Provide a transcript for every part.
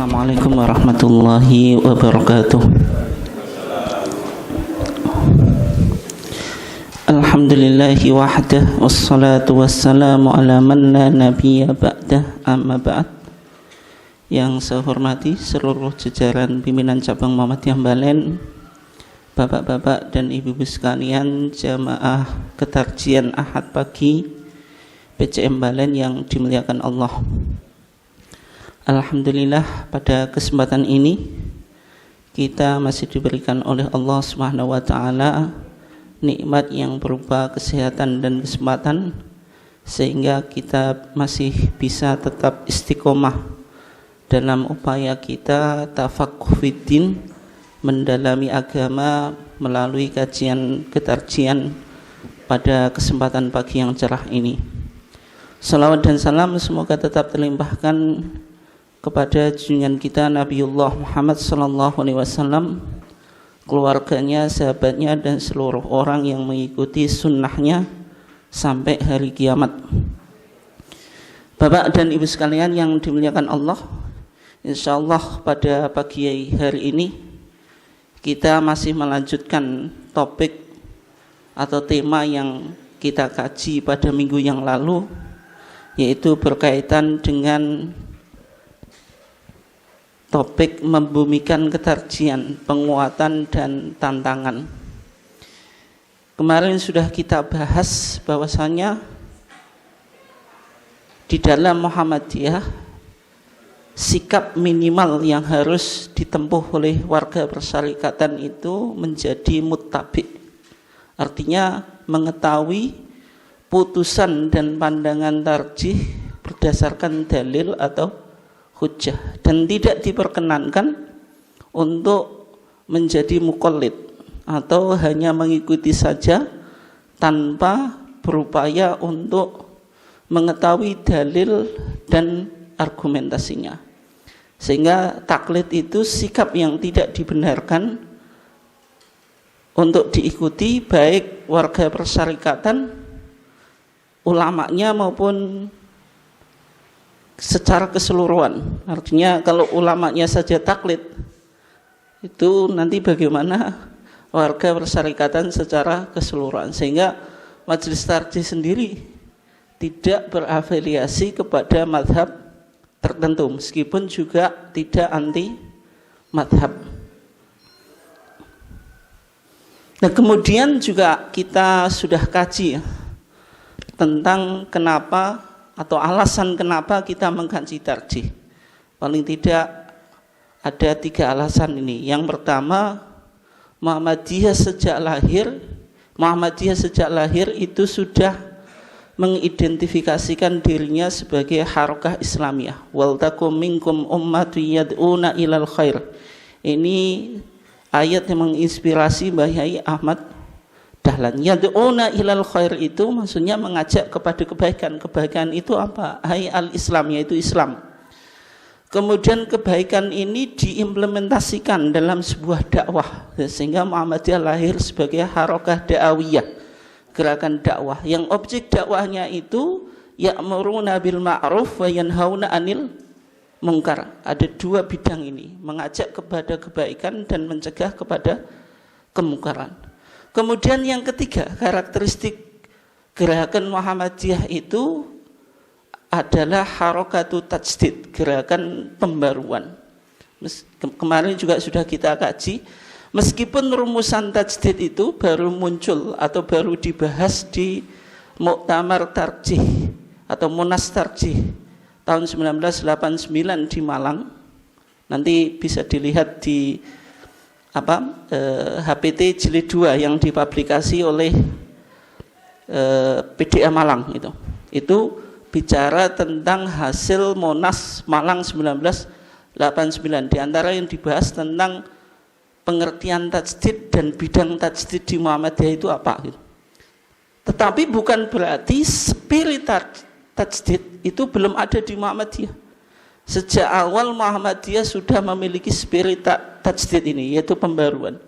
Assalamualaikum warahmatullahi wabarakatuh. Alhamdulillahi wahdah, wassalatu wassalamu ala man la nabiyya ba'dah, amma ba'd. Yang saya hormati seluruh jajaran pimpinan cabang Muhammadiyah Balen, bapak-bapak dan ibu-ibu sekalian, jamaah ketarjian Ahad pagi PCM Balen yang dimuliakan Allah. Alhamdulillah, pada kesempatan ini kita masih diberikan oleh Allah Subhanahu wa taala nikmat yang berupa kesehatan dan kesempatan, sehingga kita masih bisa tetap istiqomah dalam upaya kita tafaqquh fiddin, mendalami agama melalui kajian ketarjian pada kesempatan pagi yang cerah ini. Salawat dan salam semoga tetap terlimpahkan kepada junjungan kita Nabiullah Muhammad sallallahu alaihi wasallam, keluarganya, sahabatnya, dan seluruh orang yang mengikuti sunnahnya sampai hari kiamat. Bapak dan ibu sekalian yang dimuliakan Allah, insyaallah pada pagi hari ini kita masih melanjutkan topik atau tema yang kita kaji pada minggu yang lalu, yaitu berkaitan dengan topik membumikan ketarjian, penguatan dan tantangan. Kemarin sudah kita bahas bahwasanya di dalam Muhammadiyah sikap minimal yang harus ditempuh oleh warga persyarikatan itu menjadi muttabi', artinya mengetahui putusan dan pandangan tarjih berdasarkan dalil atau hujjah, dan tidak diperkenankan untuk menjadi muqallid atau hanya mengikuti saja tanpa berupaya untuk mengetahui dalil dan argumentasinya. Sehingga taklid itu sikap yang tidak dibenarkan untuk diikuti baik warga persyarikatan, ulamanya maupun secara keseluruhan. Artinya kalau ulamanya saja taklid, itu nanti bagaimana warga persyarikatan secara keseluruhan. Sehingga majelis tarjih sendiri tidak berafiliasi kepada madhab tertentu, meskipun juga tidak anti madhab. Nah, kemudian juga kita sudah kaji tentang kenapa atau alasan kenapa kita mengkaji tarjih. Paling tidak ada 3 alasan ini. Yang pertama, Muhammadiyah sejak lahir itu sudah mengidentifikasikan dirinya sebagai harakah Islamiyah. Wal takum minkum ummatun yad'una ilal khair. Ini ayat yang menginspirasi Mbah Yai Ahmad Dahlan. Yad'una ilal khair itu maksudnya mengajak kepada kebaikan. Kebaikan itu apa? Hai al-Islam, yaitu Islam. Kemudian kebaikan ini diimplementasikan dalam sebuah dakwah, sehingga Muhammadiyah lahir sebagai harakah da'awiyah, gerakan dakwah yang objek dakwahnya itu ya'muruna bil ma'ruf wa yanhauna 'anil munkar. Ada 2 bidang ini, mengajak kepada kebaikan dan mencegah kepada kemungkaran. Kemudian yang ketiga, karakteristik gerakan Muhammadiyah itu adalah harakatu tajdid, gerakan pembaruan. Kemarin juga sudah kita kaji, meskipun rumusan tajdid itu baru muncul atau baru dibahas di Muktamar Tarjih atau Munas Tarjih tahun 1989 di Malang. Nanti bisa dilihat di HPT Jilid 2 yang dipublikasi oleh PDA Malang itu bicara tentang hasil Monas Malang 1989. Di antara yang dibahas tentang pengertian tajdid dan bidang tajdid di Muhammadiyah itu apa gitu. Tetapi bukan berarti spirit tajdid itu belum ada di Muhammadiyah. Sejak awal Muhammadiyah sudah memiliki spirit tajdid ini, yaitu pembaruan.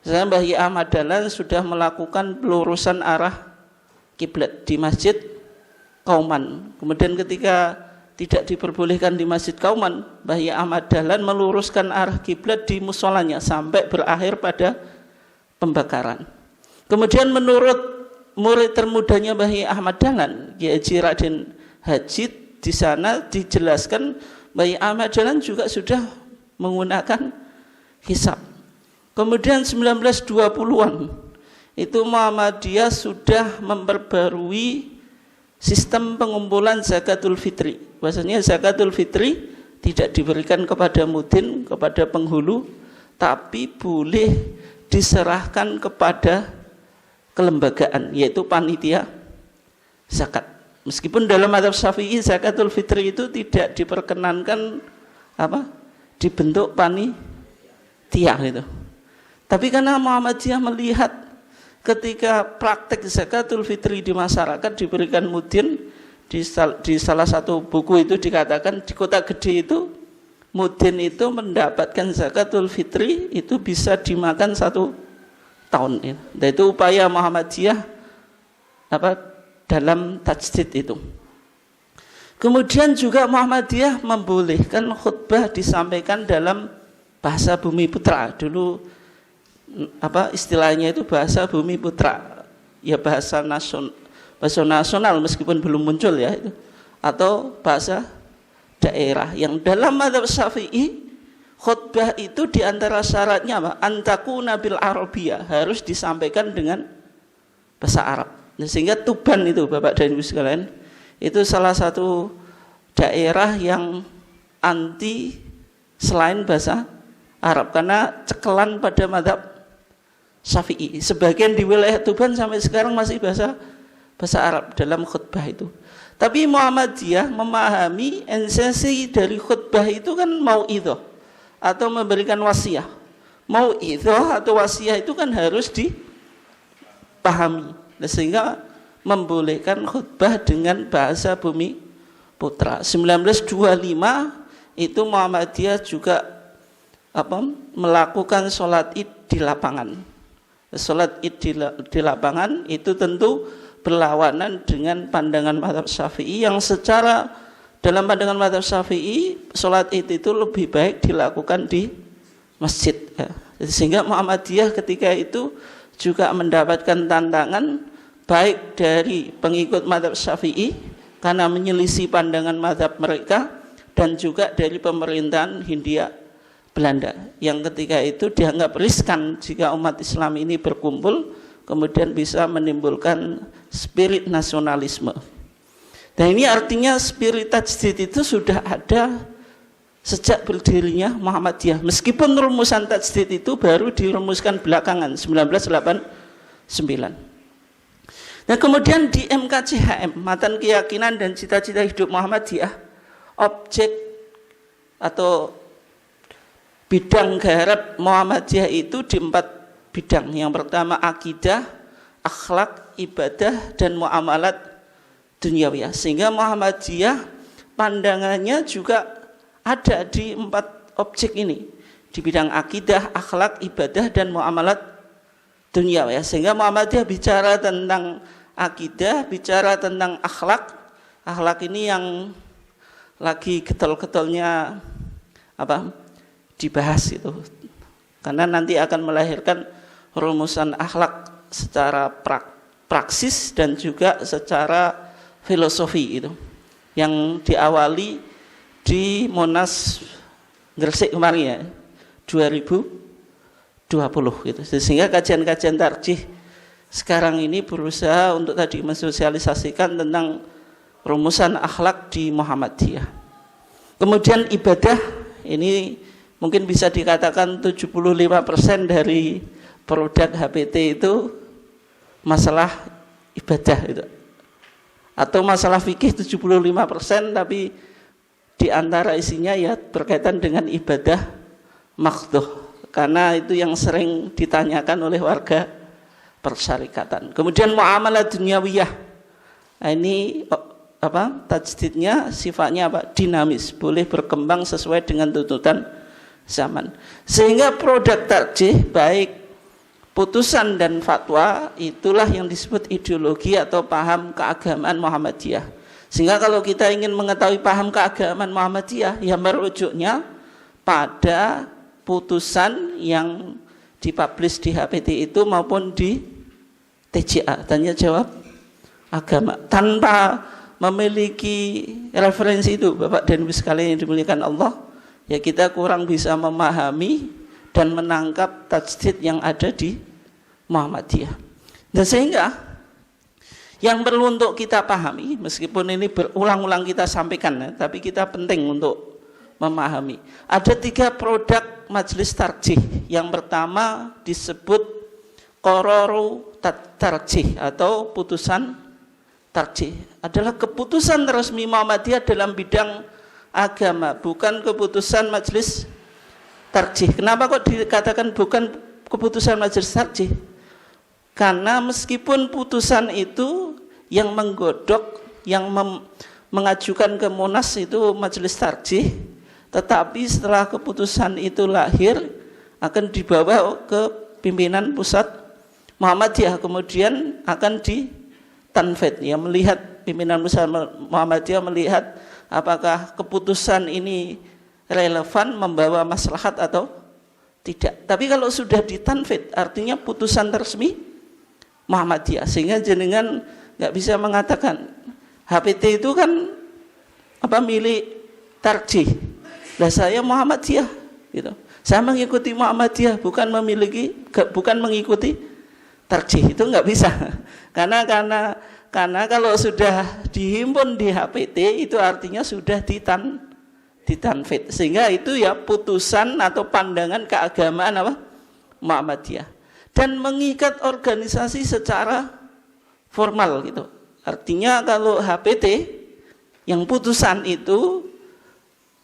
Misalnya Mbah Yai Ahmad Dahlan sudah melakukan pelurusan arah kiblat di Masjid Kauman. Kemudian ketika tidak diperbolehkan di Masjid Kauman, Mbah Yai Ahmad Dahlan meluruskan arah kiblat di musolanya sampai berakhir pada pembakaran. Kemudian menurut murid termudanya Mbah Yai Ahmad Dahlan, Kiai Haji Raden Hajid, di sana dijelaskan Mbah Yai Ahmad Dahlan juga sudah menggunakan hisab. Kemudian 1920-an itu Muhammadiyah sudah memperbarui sistem pengumpulan zakatul fitri. Bahasanya zakatul fitri tidak diberikan kepada mudin, kepada penghulu, tapi boleh diserahkan kepada kelembagaan, yaitu panitia zakat. Meskipun dalam mazhab Syafi'i zakatul fitri itu tidak diperkenankan dibentuk panitia gitu. Tapi karena Muhammadiyah melihat ketika praktek zakatul fitri di masyarakat diberikan mudin, di salah satu buku itu dikatakan di kota gede itu mudin itu mendapatkan zakatul fitri itu bisa dimakan 1 tahun. Dan itu upaya Muhammadiyah dalam tajdid itu. Kemudian juga Muhammadiyah membolehkan khutbah disampaikan dalam bahasa Bumi Putra. Dulu istilahnya itu bahasa Bumi Putra, ya bahasa nasional meskipun belum muncul ya itu, atau bahasa daerah. Yang dalam mazhab Syafi'i khutbah itu diantara syaratnya antakuna bil arabiyah, harus disampaikan dengan bahasa Arab. Nah, sehingga Tuban itu Bapak dan Ibu sekalian itu salah satu daerah yang anti selain bahasa Arab karena cekelan pada mazhab Syafi'i. Sebagian di wilayah Tuban sampai sekarang masih bahasa Arab dalam khutbah itu. Tapi Muhammadiyah memahami esensi dari khutbah itu kan mau'idhah atau memberikan wasiah. Mau'idhah atau wasiah itu kan harus dipahami. Sehingga membolehkan khutbah dengan bahasa Bumi Putra. 1925 itu Muhammadiyah juga melakukan sholat id di lapangan. Sholat id di lapangan itu tentu berlawanan dengan pandangan mazhab Syafi'i yang secara dalam pandangan mazhab Syafi'i sholat id itu lebih baik dilakukan di masjid ya. Sehingga Muhammadiyah ketika itu juga mendapatkan tantangan baik dari pengikut mazhab Syafi'i karena menyelisih pandangan mazhab mereka dan juga dari pemerintahan Hindia Belanda yang ketika itu dianggap riskan jika umat Islam ini berkumpul kemudian bisa menimbulkan spirit nasionalisme. Dan ini artinya spirit tajdid itu sudah ada sejak berdirinya Muhammadiyah. Meskipun rumusan tajdid itu baru dirumuskan belakangan 1989. Nah kemudian di MKCHM, Matan Keyakinan dan Cita-Cita Hidup Muhammadiyah, objek atau bidang garap Muhammadiyah itu di 4 bidang. Yang pertama akidah, akhlak, ibadah, dan muamalat duniawiyah. Sehingga Muhammadiyah pandangannya juga ada di 4 objek ini. Di bidang akidah, akhlak, ibadah, dan muamalat duniawiyah. Sehingga Muhammadiyah bicara tentang akidah, bicara tentang akhlak. Akhlak ini yang lagi getol-getolnya dibahas itu. Karena nanti akan melahirkan rumusan akhlak secara praksis dan juga secara filosofi itu yang diawali di Monas Gresik kemarin ya 2020 gitu. Sehingga kajian-kajian tarjih sekarang ini berusaha untuk tadi mensosialisasikan tentang rumusan akhlak di Muhammadiyah. Kemudian ibadah ini mungkin bisa dikatakan 75% dari produk HPT itu masalah ibadah itu. Atau masalah fikih 75% tapi di antara isinya ya berkaitan dengan ibadah makhdhuh karena itu yang sering ditanyakan oleh warga persyarikatan. Kemudian muamalah duniawiyah. Nah, ini tajdidnya sifatnya dinamis, boleh berkembang sesuai dengan tuntutan zaman. Sehingga produk tarjih baik putusan dan fatwa itulah yang disebut ideologi atau paham keagamaan Muhammadiyah. Sehingga kalau kita ingin mengetahui paham keagamaan Muhammadiyah, ya merujuknya pada putusan yang dipublish di HPT itu maupun di TJA, tanya jawab agama. Tanpa memiliki referensi itu, Bapak dan Ibu sekalian yang dimuliakan Allah, ya kita kurang bisa memahami dan menangkap tajdid yang ada di Muhammadiyah. Dan sehingga yang perlu untuk kita pahami, meskipun ini berulang-ulang kita sampaikan, ya, tapi kita penting untuk memahami. Ada 3 produk majelis tarjih. Yang pertama disebut qararu tarjih atau putusan tarjih. Adalah keputusan resmi Muhammadiyah dalam bidang agama, bukan keputusan majelis tarjih. Kenapa kok dikatakan bukan keputusan majelis tarjih? Karena meskipun putusan itu yang menggodok, yang mengajukan ke Munas itu majelis tarjih, tetapi setelah keputusan itu lahir akan dibawa ke pimpinan pusat Muhammadiyah, kemudian akan ditanfid, ya, melihat pimpinan pusat Muhammadiyah melihat apakah keputusan ini relevan, membawa maslahat atau tidak. Tapi kalau sudah ditanfid artinya putusan resmi Muhammadiyah, sehingga jenengan nggak bisa mengatakan HPT itu kan milik tarjih. Lah saya Muhammadiyah, gitu. Saya mengikuti Muhammadiyah, bukan mengikuti tarjih. Itu nggak bisa. Karena kalau sudah dihimpun di HPT itu artinya sudah ditanfid. Sehingga itu ya putusan atau pandangan keagamaan Muhammadiyah. Dan mengikat organisasi secara formal gitu. Artinya kalau HPT yang putusan itu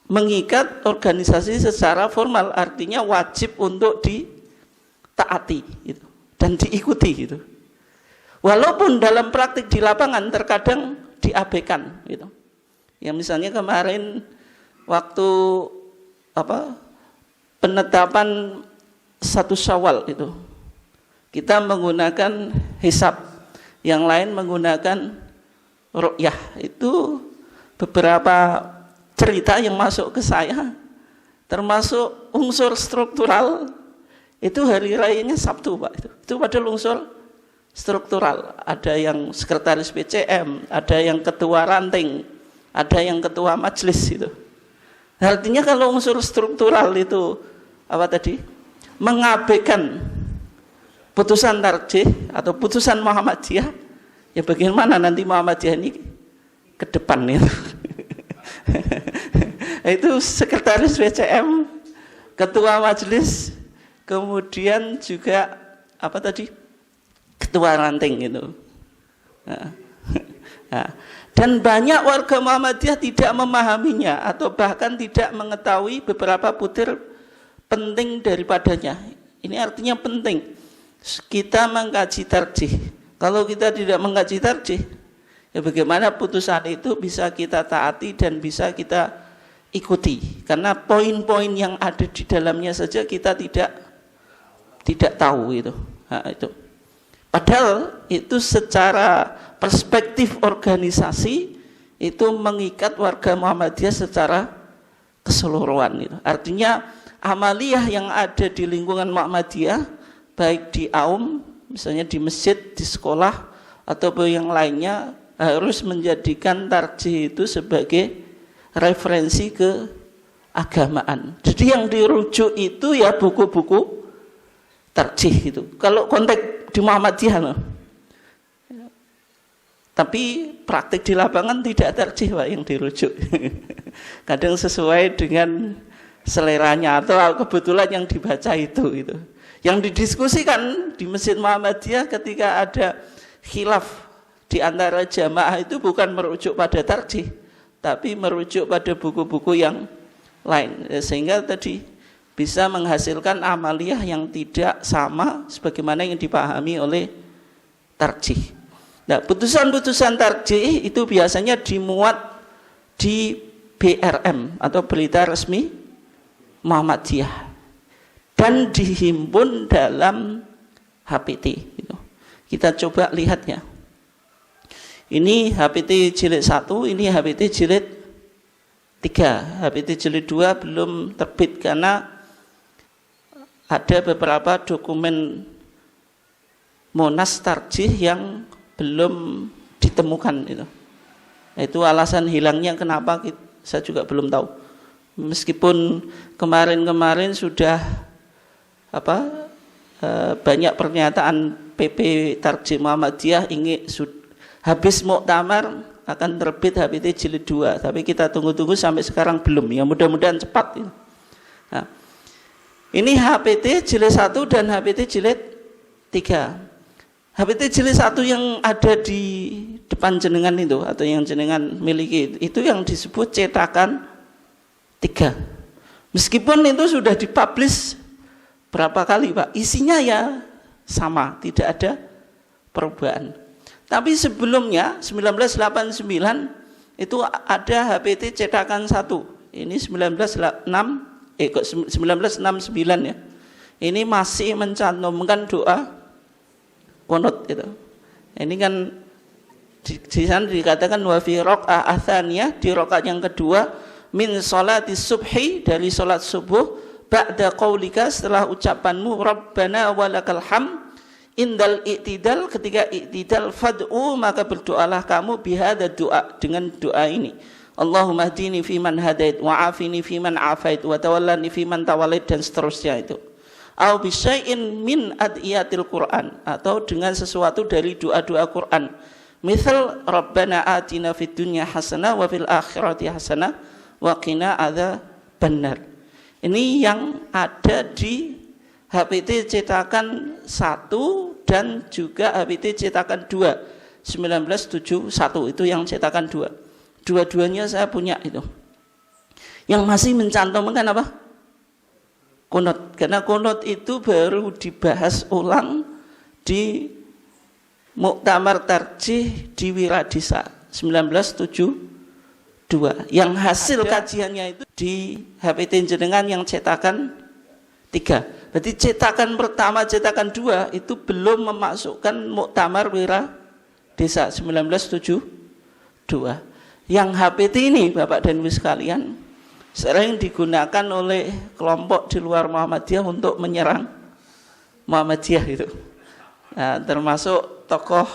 mengikat organisasi secara formal, artinya wajib untuk ditaati gitu, dan diikuti gitu. Walaupun dalam praktik di lapangan terkadang diabaikan gitu. Ya misalnya kemarin waktu penetapan 1 Syawal itu kita menggunakan hisab, yang lain menggunakan ru'yah. Itu beberapa cerita yang masuk ke saya, termasuk unsur struktural, itu hari rayanya Sabtu, Pak. Itu padahal unsur struktural. Ada yang sekretaris PCM, ada yang ketua ranting, ada yang ketua majelis itu. Artinya kalau unsur struktural itu mengabaikan putusan tarjih atau putusan Muhammadiyah, ya bagaimana nanti Muhammadiyah ini ke depan itu. Itu sekretaris PCM, ketua majelis, kemudian juga ketua ranting itu. Dan banyak warga Muhammadiyah tidak memahaminya atau bahkan tidak mengetahui beberapa butir penting daripadanya. Ini artinya penting kita mengkaji tarjih. Kalau kita tidak mengkaji tarjih, ya bagaimana putusan itu bisa kita taati dan bisa kita ikuti, karena poin-poin yang ada di dalamnya saja kita tidak tahu itu. Itu padahal itu secara perspektif organisasi itu mengikat warga Muhammadiyah secara keseluruhan itu. Artinya amaliyah yang ada di lingkungan Muhammadiyah, baik di AUM misalnya di masjid, di sekolah ataupun yang lainnya, harus menjadikan tarjih itu sebagai referensi keagamaan. Jadi yang dirujuk itu ya buku-buku tarjih itu. Kalau konteks di Muhammadiyah loh. Tapi praktik di lapangan tidak tarjih, Pak, yang dirujuk. Kadang sesuai dengan seleranya atau kebetulan yang dibaca itu. Yang didiskusikan di Masjid Muhammadiyah ketika ada khilaf di antara jamaah itu bukan merujuk pada tarjih, tapi merujuk pada buku-buku yang lain, sehingga tadi bisa menghasilkan amaliyah yang tidak sama sebagaimana yang dipahami oleh tarjih. Nah, putusan-putusan tarjih itu biasanya dimuat di BRM atau Berita Resmi Muhammadiyah dan dihimpun dalam HPT. Kita coba lihat ya. Ini HPT jilid 1, ini HPT jilid 3. HPT jilid 2 belum terbit karena ada beberapa dokumen Monas Tarjih yang belum ditemukan itu. Itu alasan hilangnya kenapa saya juga belum tahu. Meskipun kemarin-kemarin sudah banyak pernyataan PP Tarjih Muhammadiyah ingin habis muktamar akan terbit HPT jilid 2, tapi kita tunggu-tunggu sampai sekarang belum. Ya mudah-mudahan cepat. Nah, ini HPT jilid 1 dan HPT jilid 3. HPT jilid 1 yang ada di depan jenengan itu atau yang jenengan miliki itu yang disebut cetakan 3. Meskipun itu sudah dipublish berapa kali Pak, isinya ya sama, tidak ada perubahan. Tapi sebelumnya 1989 itu ada HPT cetakan 1. Ini 1969 ya. Ini masih mencantumkan doa qunut itu. Ini kan di sana dikatakan wa fi raq'ah atsaniyah, di rakaat yang kedua, min sholati subhi, dari salat subuh, ba'da qaulika, setelah ucapanmu rabbana walakal hamd, indal i'tidal, ketika i'tidal, fad'u, maka berdoalah kamu bihadza doa, dengan doa ini. Allahumma hdini fiman hadait wa afini fiman afait wa tawallani fiman tawallait, dan seterusnya itu. Au bisyai'in min adiyatil Quran, atau dengan sesuatu dari doa-doa Quran. Misal rabbana atina fid dunya hasanah wa fil akhirati hasanah wa qina adzabannar. Ini yang ada di HPT cetakan 1 dan juga HPT cetakan 2 1971, itu yang cetakan 2. Dua-duanya saya punya itu. Yang masih mencantumkan apa? Qunut. Karena qunut itu baru dibahas ulang di Muktamar Tarjih di Wiradisa 1972. Yang hasil kajiannya itu di HPT jenengan yang cetakan 3. Berarti cetakan pertama, cetakan 2 itu belum memasukkan Muktamar Wiradisa 1972. Yang HPT ini Bapak dan Ibu sekalian sering digunakan oleh kelompok di luar Muhammadiyah untuk menyerang Muhammadiyah itu. Nah, termasuk tokoh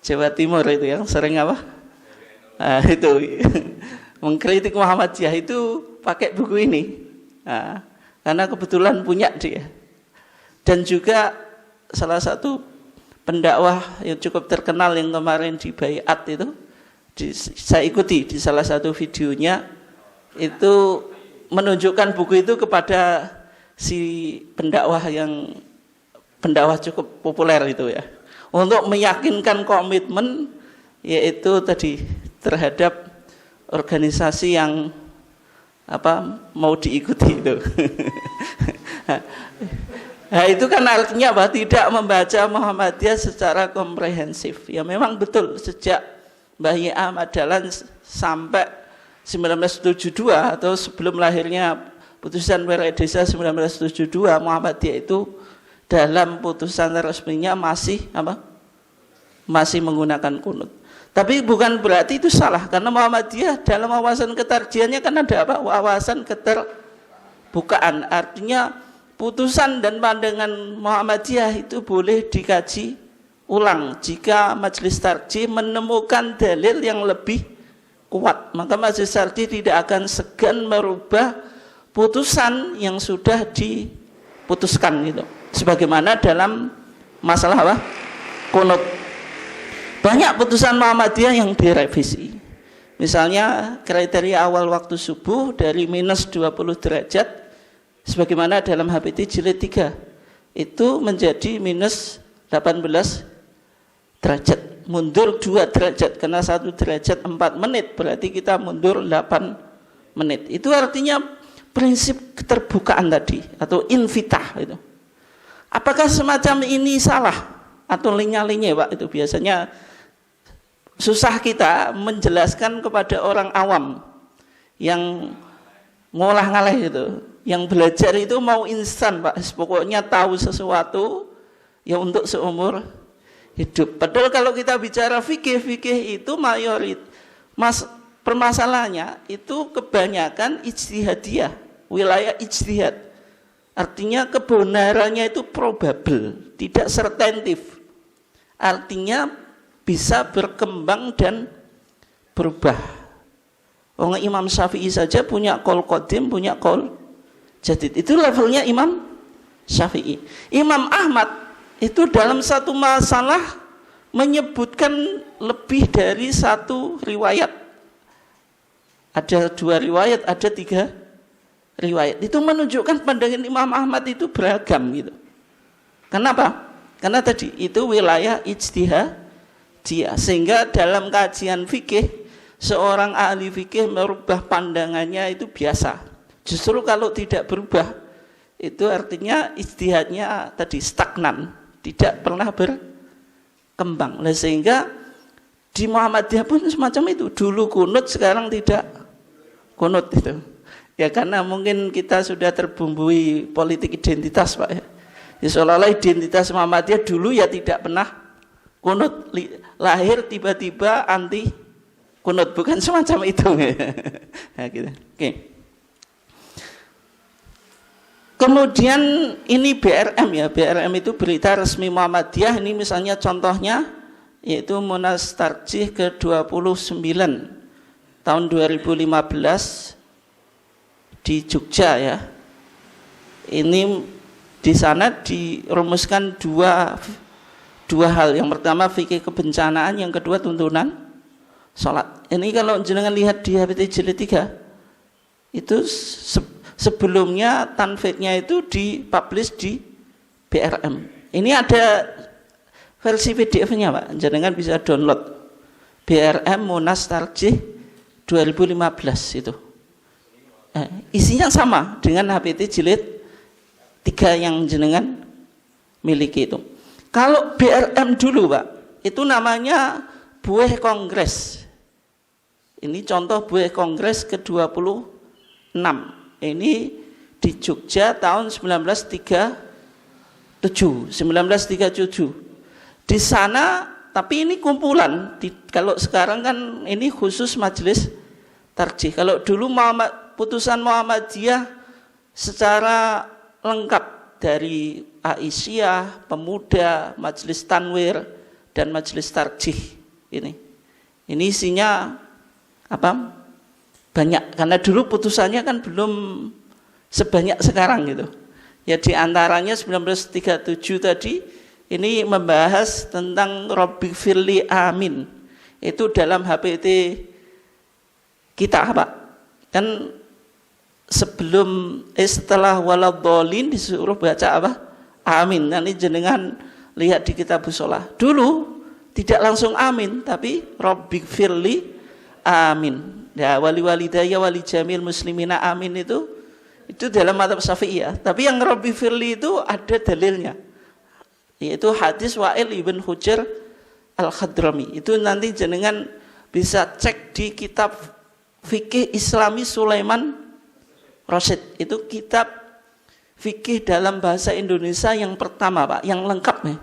Jawa Timur itu yang sering apa? Nah, itu mengkritik Muhammadiyah itu pakai buku ini. Nah, karena kebetulan punya dia. Dan juga salah satu pendakwah yang cukup terkenal yang kemarin di Baiat itu, saya ikuti di salah satu videonya, itu menunjukkan buku itu kepada si pendakwah yang cukup populer itu ya, untuk meyakinkan komitmen yaitu tadi terhadap organisasi yang mau diikuti itu. Nah, itu kan artinya apa? Tidak membaca Muhammadiyah secara komprehensif. Ya memang betul, sejak Mbah Yai Ahmad Dahlan sampai 1972 atau sebelum lahirnya putusan Wiradisa 1972, Muhammadiyah itu dalam putusan resminya masih menggunakan qunut. Tapi bukan berarti itu salah, karena Muhammadiyah dalam wawasan ketarjiannya kan ada apa? Wawasan keterbukaan. Artinya putusan dan pandangan Muhammadiyah itu boleh dikaji ulang jika majelis tarjih menemukan dalil yang lebih kuat. Maka majelis tarjih tidak akan segan merubah putusan yang sudah diputuskan itu. Sebagaimana dalam masalah apa? Qunut. Banyak putusan Muhammadiyah yang direvisi. Misalnya kriteria awal waktu subuh dari minus 20 derajat sebagaimana dalam HPT jilid 3 itu menjadi minus 18 derajat, mundur 2 derajat, karena 1 derajat 4 menit berarti kita mundur 8 menit. Itu artinya prinsip keterbukaan tadi atau infitah itu. Apakah semacam ini salah atau linya-linya Pak? Itu biasanya susah kita menjelaskan kepada orang awam yang ngolah-ngaleh itu, yang belajar itu mau instan Pak, pokoknya tahu sesuatu ya untuk seumur hidup. Padahal kalau kita bicara fikih itu permasalahannya itu kebanyakan ijtihadiyah, wilayah ijtihad. Artinya kebenarannya itu probable, tidak sertatif. Artinya bisa berkembang dan berubah. Imam Syafi'i saja punya qaul qadim, punya qaul jadid. Itu levelnya Imam Syafi'i. Imam Ahmad itu dalam satu masalah menyebutkan lebih dari satu riwayat. Ada 2 riwayat, ada 3 riwayat. Itu menunjukkan pandangan Imam Ahmad itu beragam gitu. Kenapa? Karena tadi itu wilayah ijtihadiyah, sehingga dalam kajian fikih seorang ahli fikih merubah pandangannya itu biasa. Justru kalau tidak berubah itu artinya ijtihadnya tadi stagnan, tidak pernah berkembang. Sehingga di Muhammadiyah pun semacam itu. Dulu kunut, sekarang tidak kunut itu. Ya karena mungkin kita sudah terbumbui politik identitas, Pak ya. Seolah-olah identitas Muhammadiyah dulu ya tidak pernah kunut, lahir tiba-tiba anti kunut, bukan semacam itu. Nah, gitu. Oke. Kemudian ini BRM ya, BRM itu berita resmi Muhammadiyah. Ini misalnya contohnya yaitu Munas Tarjih ke-29 tahun 2015 di Jogja ya. Ini di sana dirumuskan dua hal. Yang pertama fikih kebencanaan, yang kedua tuntunan sholat. Ini kalau jenengan lihat di HPT jilid 3 itu sebelumnya tanfidnya itu dipublish di BRM. Ini ada versi PDF-nya Pak, jenengan bisa download. BRM Munas Tarjih 2015 itu. Isinya sama dengan HPT jilid 3 yang jenengan miliki itu. Kalau BRM dulu Pak, itu namanya Bueh Kongres. Ini contoh Bueh Kongres ke-26. Ini di Jogja tahun 1937. Di sana, tapi ini kumpulan. Kalau sekarang kan ini khusus majelis tarjih. Kalau dulu putusan Muhammadiyah secara lengkap dari Aisyah, Pemuda, Majelis Tanwir, dan Majelis Tarjih. Ini isinya apa? Banyak, karena dulu putusannya kan belum sebanyak sekarang gitu. Ya di antaranya 1937 tadi ini membahas tentang Robbi Firli Amin. Itu dalam HPT kita Pak. Kan setelah waladhdallin disuruh baca apa? Amin. Nanti jenengan lihat di kitabus shalah. Dulu tidak langsung amin, tapi Robbi Firli Amin. Ya wali walidayya wali jamil muslimina amin itu dalam mazhab Syafi'iyah. Tapi yang Robbi Firli itu ada dalilnya. Yaitu hadis Wa'il ibn Hujr Al-Khadrami. Itu nanti jenengan bisa cek di kitab Fikih Islami Sulaiman Rasyid. Itu kitab fikih dalam bahasa Indonesia yang pertama Pak, yang lengkap nih.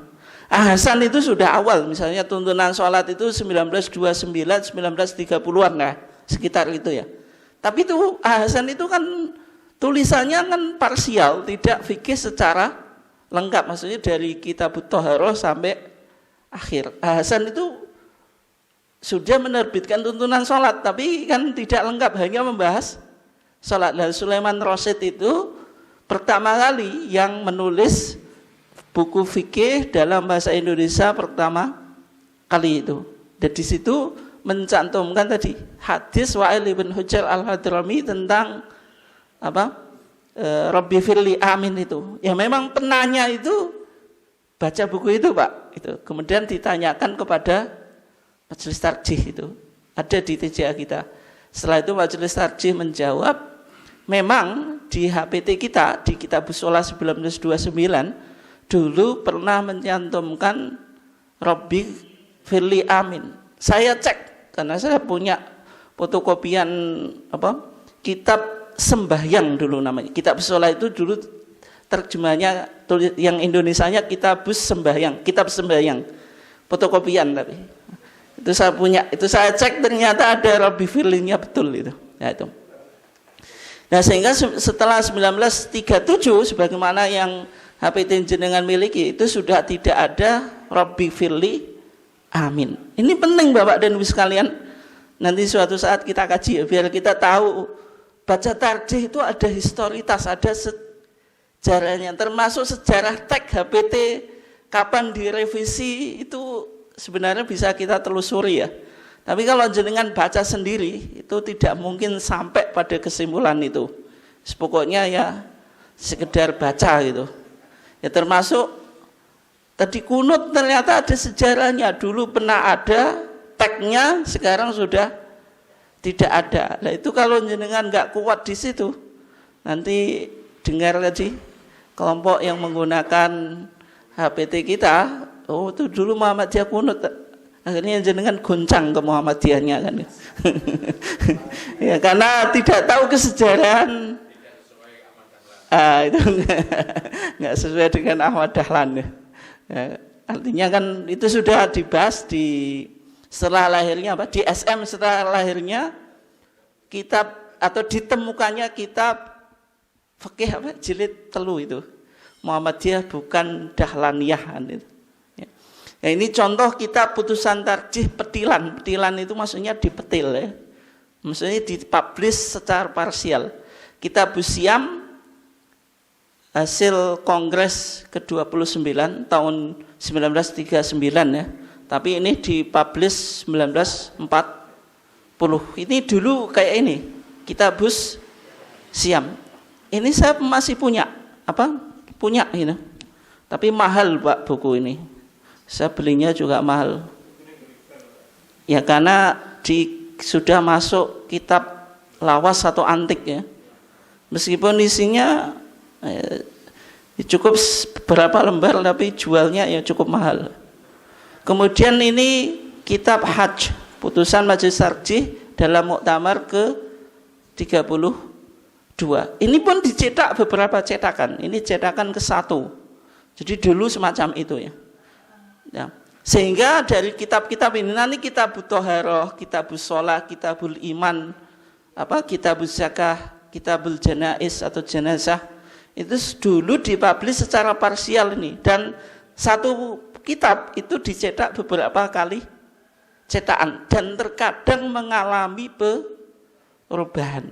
Hasan itu sudah awal, misalnya tuntunan sholat itu 1929, 1930-an lah, sekitar itu ya. Tapi itu Hasan itu kan tulisannya kan parsial, tidak fikih secara lengkap, maksudnya dari kitab Thaharah sampai akhir. Hasan itu sudah menerbitkan tuntunan sholat, tapi kan tidak lengkap, hanya membahas sholat. Dan Sulaiman Rasyid itu pertama kali yang menulis buku fikih dalam bahasa Indonesia pertama kali itu. Dan di situ mencantumkan tadi hadis Wa'il ibn Hujr Al-Hadrami tentang apa? Robbi Firli Amin itu. Ya memang penanya itu baca buku itu Pak. Itu. Kemudian ditanyakan kepada Majelis Tarjih itu. Ada di TJA kita. Setelah itu Majelis Tarjih menjawab, memang di HPT kita, di Kitabus Shalah 1929, dulu pernah mencantumkan Robbi Firli Amin. Saya cek, karena saya punya fotokopian kitab sembahyang dulu namanya. Kitab Shalah itu dulu terjemahnya yang Indonesianya Kitabus Sembahyang, kitab sembahyang. fotokopian tapi. Itu saya punya, itu saya cek ternyata ada Rabbi Firlinya betul itu. Ya itu. Nah sehingga setelah 1937 sebagaimana yang HPT jenengan miliki itu sudah tidak ada Rabbi Firli Amin. Ini penting Bapak dan Ibu sekalian. Nanti suatu saat kita kaji ya, biar kita tahu baca tarjih itu ada historitas, ada sejarahnya, termasuk sejarah tag HPT kapan direvisi itu sebenarnya bisa kita telusuri ya. Tapi kalau jenengan baca sendiri itu tidak mungkin sampai pada kesimpulan itu. Pokoknya ya sekedar baca gitu. Ya termasuk tadi kunut ternyata ada sejarahnya. Dulu pernah ada tagnya, sekarang sudah tidak ada. Nah itu kalau jenengan nggak kuat di situ, nanti dengar tadi kelompok yang menggunakan HPT kita, oh itu dulu Muhammadiyah kunut. Akhirnya jenengan goncang ke Muhammadiyahnya kan. Ya karena tidak tahu kesejarahan. Itu nggak sesuai dengan Ahmad Dahlan. Ya, artinya kan itu sudah dibahas di setelah lahirnya apa? Di SM setelah lahirnya kitab atau ditemukannya kitab fikih apa? Jilid telu itu. Muhammadiyah bukan Dahlaniyah kan itu. Ya, ini contoh kitab putusan tarjih petilan. Petilan itu maksudnya dipetil ya. Maksudnya dipublish secara parsial. Kitab Busyam hasil Kongres ke-29 tahun 1939 ya. Tapi ini dipublish 1940. Ini dulu kayak ini. Kitab Busyam. Ini saya masih punya. Apa? Punya ini. Tapi mahal Pak buku ini. Saya belinya juga mahal. Ya karena sudah masuk kitab lawas atau antik ya. Meskipun isinya cukup berapa lembar tapi jualnya ya cukup mahal. Kemudian ini kitab Hajj, putusan Majelis Tarjih dalam Muktamar ke-32. Ini pun dicetak beberapa cetakan. Ini cetakan ke-1. Jadi dulu semacam itu ya. Ya. Sehingga dari kitab-kitab ini nanti kitabut Thaharah, kitabus Shalah, kitabul Iman, kitabuz Zakah, kitabul Janaiz atau jenazah itu dulu dipublish secara parsial ini, dan satu kitab itu dicetak beberapa kali cetakan dan terkadang mengalami perubahan.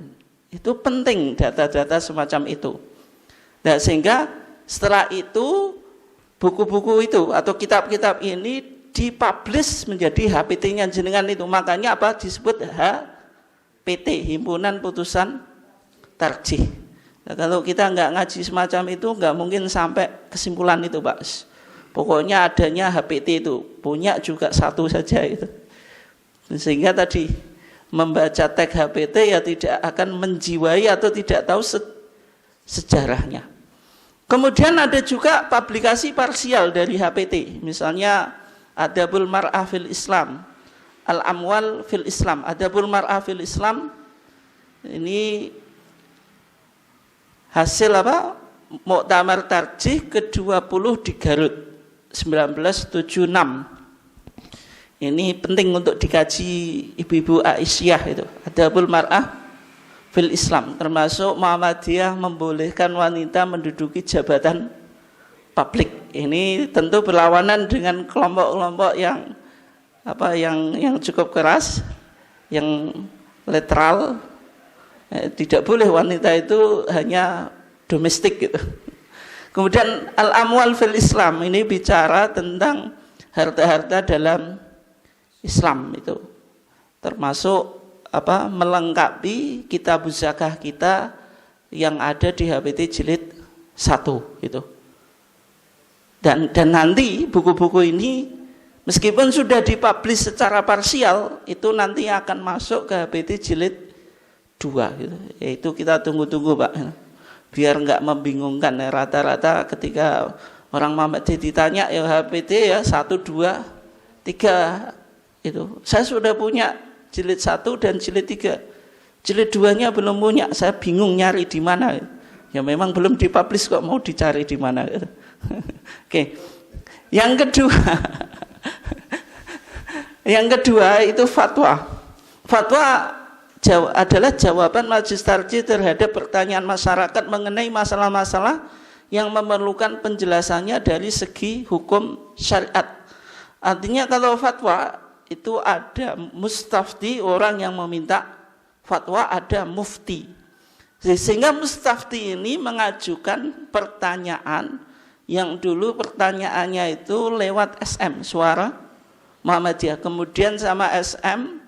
Itu penting data-data semacam itu. Nah, sehingga setelah itu buku-buku itu atau kitab-kitab ini dipublish menjadi HPT-nya jenengan itu. Makanya apa disebut HPT, Himpunan Putusan Tarjih. Nah, kalau kita nggak ngaji semacam itu nggak mungkin sampai kesimpulan itu Pak. Pokoknya adanya HPT itu, punya juga satu saja itu. Sehingga tadi membaca teks HPT ya tidak akan menjiwai atau tidak tahu sejarahnya. Kemudian ada juga publikasi parsial dari HPT, misalnya Adabul Mar'ah fil Islam, Al-Amwal fil Islam. Adabul Mar'ah fil Islam ini hasil Muktamar Tarjih ke-20 di Garut 1976. Ini penting untuk dikaji ibu-ibu Aisyah itu. Adabul Mar'ah fil Islam, termasuk Muhammadiyah membolehkan wanita menduduki jabatan publik. Ini tentu berlawanan dengan kelompok-kelompok yang yang cukup keras, yang literal. Tidak boleh wanita itu hanya domestik gitu. Kemudian Al-Amwal fil Islam ini bicara tentang harta-harta dalam Islam itu. Termasuk melengkapi kitab zakah kita yang ada di HPT jilid 1 gitu. Dan nanti buku-buku ini meskipun sudah dipublish secara parsial itu nanti akan masuk ke HPT jilid 2 gitu. Yaitu kita tunggu-tunggu Pak. Biar enggak membingungkan ya, rata-rata ketika orang Muhammadiyah ditanya ya HPT ya 1 2 3 itu. Saya sudah punya jilid 1 dan jilid 3. Jilid 2-nya belum punya, saya bingung nyari di mana. Ya memang belum dipublish kok mau dicari di mana. Oke. Yang kedua, Yang kedua itu fatwa. Fatwa adalah jawaban majelis tarjih terhadap pertanyaan masyarakat mengenai masalah-masalah yang memerlukan penjelasannya dari segi hukum syariat. Artinya kalau fatwa itu ada mustafti, orang yang meminta fatwa, ada mufti. Sehingga mustafti ini mengajukan pertanyaan yang dulu pertanyaannya itu lewat SM, Suara Muhammadiyah. Kemudian sama SM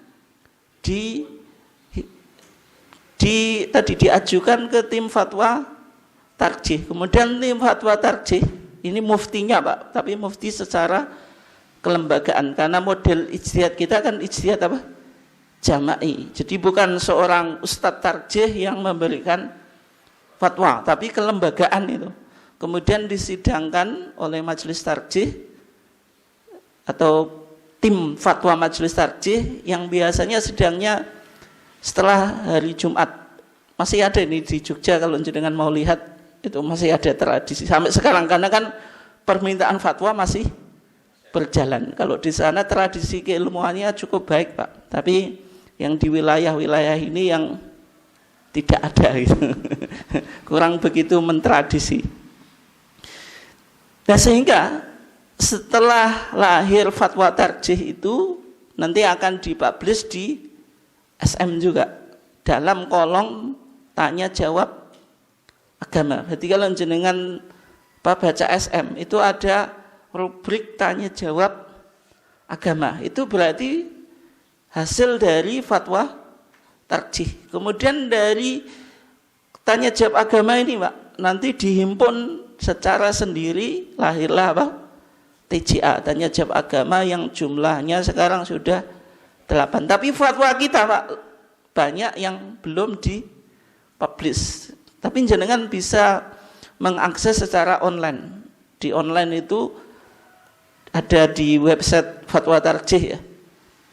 tadi diajukan ke tim fatwa tarjih. Kemudian tim fatwa tarjih ini muftinya Pak, tapi mufti secara kelembagaan, karena model ijtihad kita kan ijtihad apa? Jama'i. Jadi bukan seorang ustadz tarjih yang memberikan fatwa, tapi kelembagaan itu. Kemudian disidangkan oleh majelis tarjih atau tim fatwa majelis tarjih yang biasanya sidangnya setelah hari Jumat. Masih ada ini di Jogja, kalau jenengan mau lihat itu masih ada tradisi sampai sekarang, karena kan permintaan fatwa masih berjalan. Kalau di sana tradisi keilmuannya cukup baik Pak, tapi yang di wilayah-wilayah ini yang tidak ada gitu. Kurang begitu mentradisi. Nah sehingga setelah lahir fatwa tarjih itu nanti akan dipublish di SM juga dalam kolom tanya jawab agama. Jadi kalau jenengan baca SM itu ada rubrik tanya jawab agama, itu berarti hasil dari fatwa tarjih. Kemudian dari tanya jawab agama ini Pak, nanti dihimpun secara sendiri, lahirlah apa? TJA, tanya jawab agama, yang jumlahnya sekarang sudah 8. Tapi fatwa kita Pak, banyak yang belum dipublish. Tapi jenengan bisa mengakses secara online. Di online itu ada di website fatwa tarjih ya.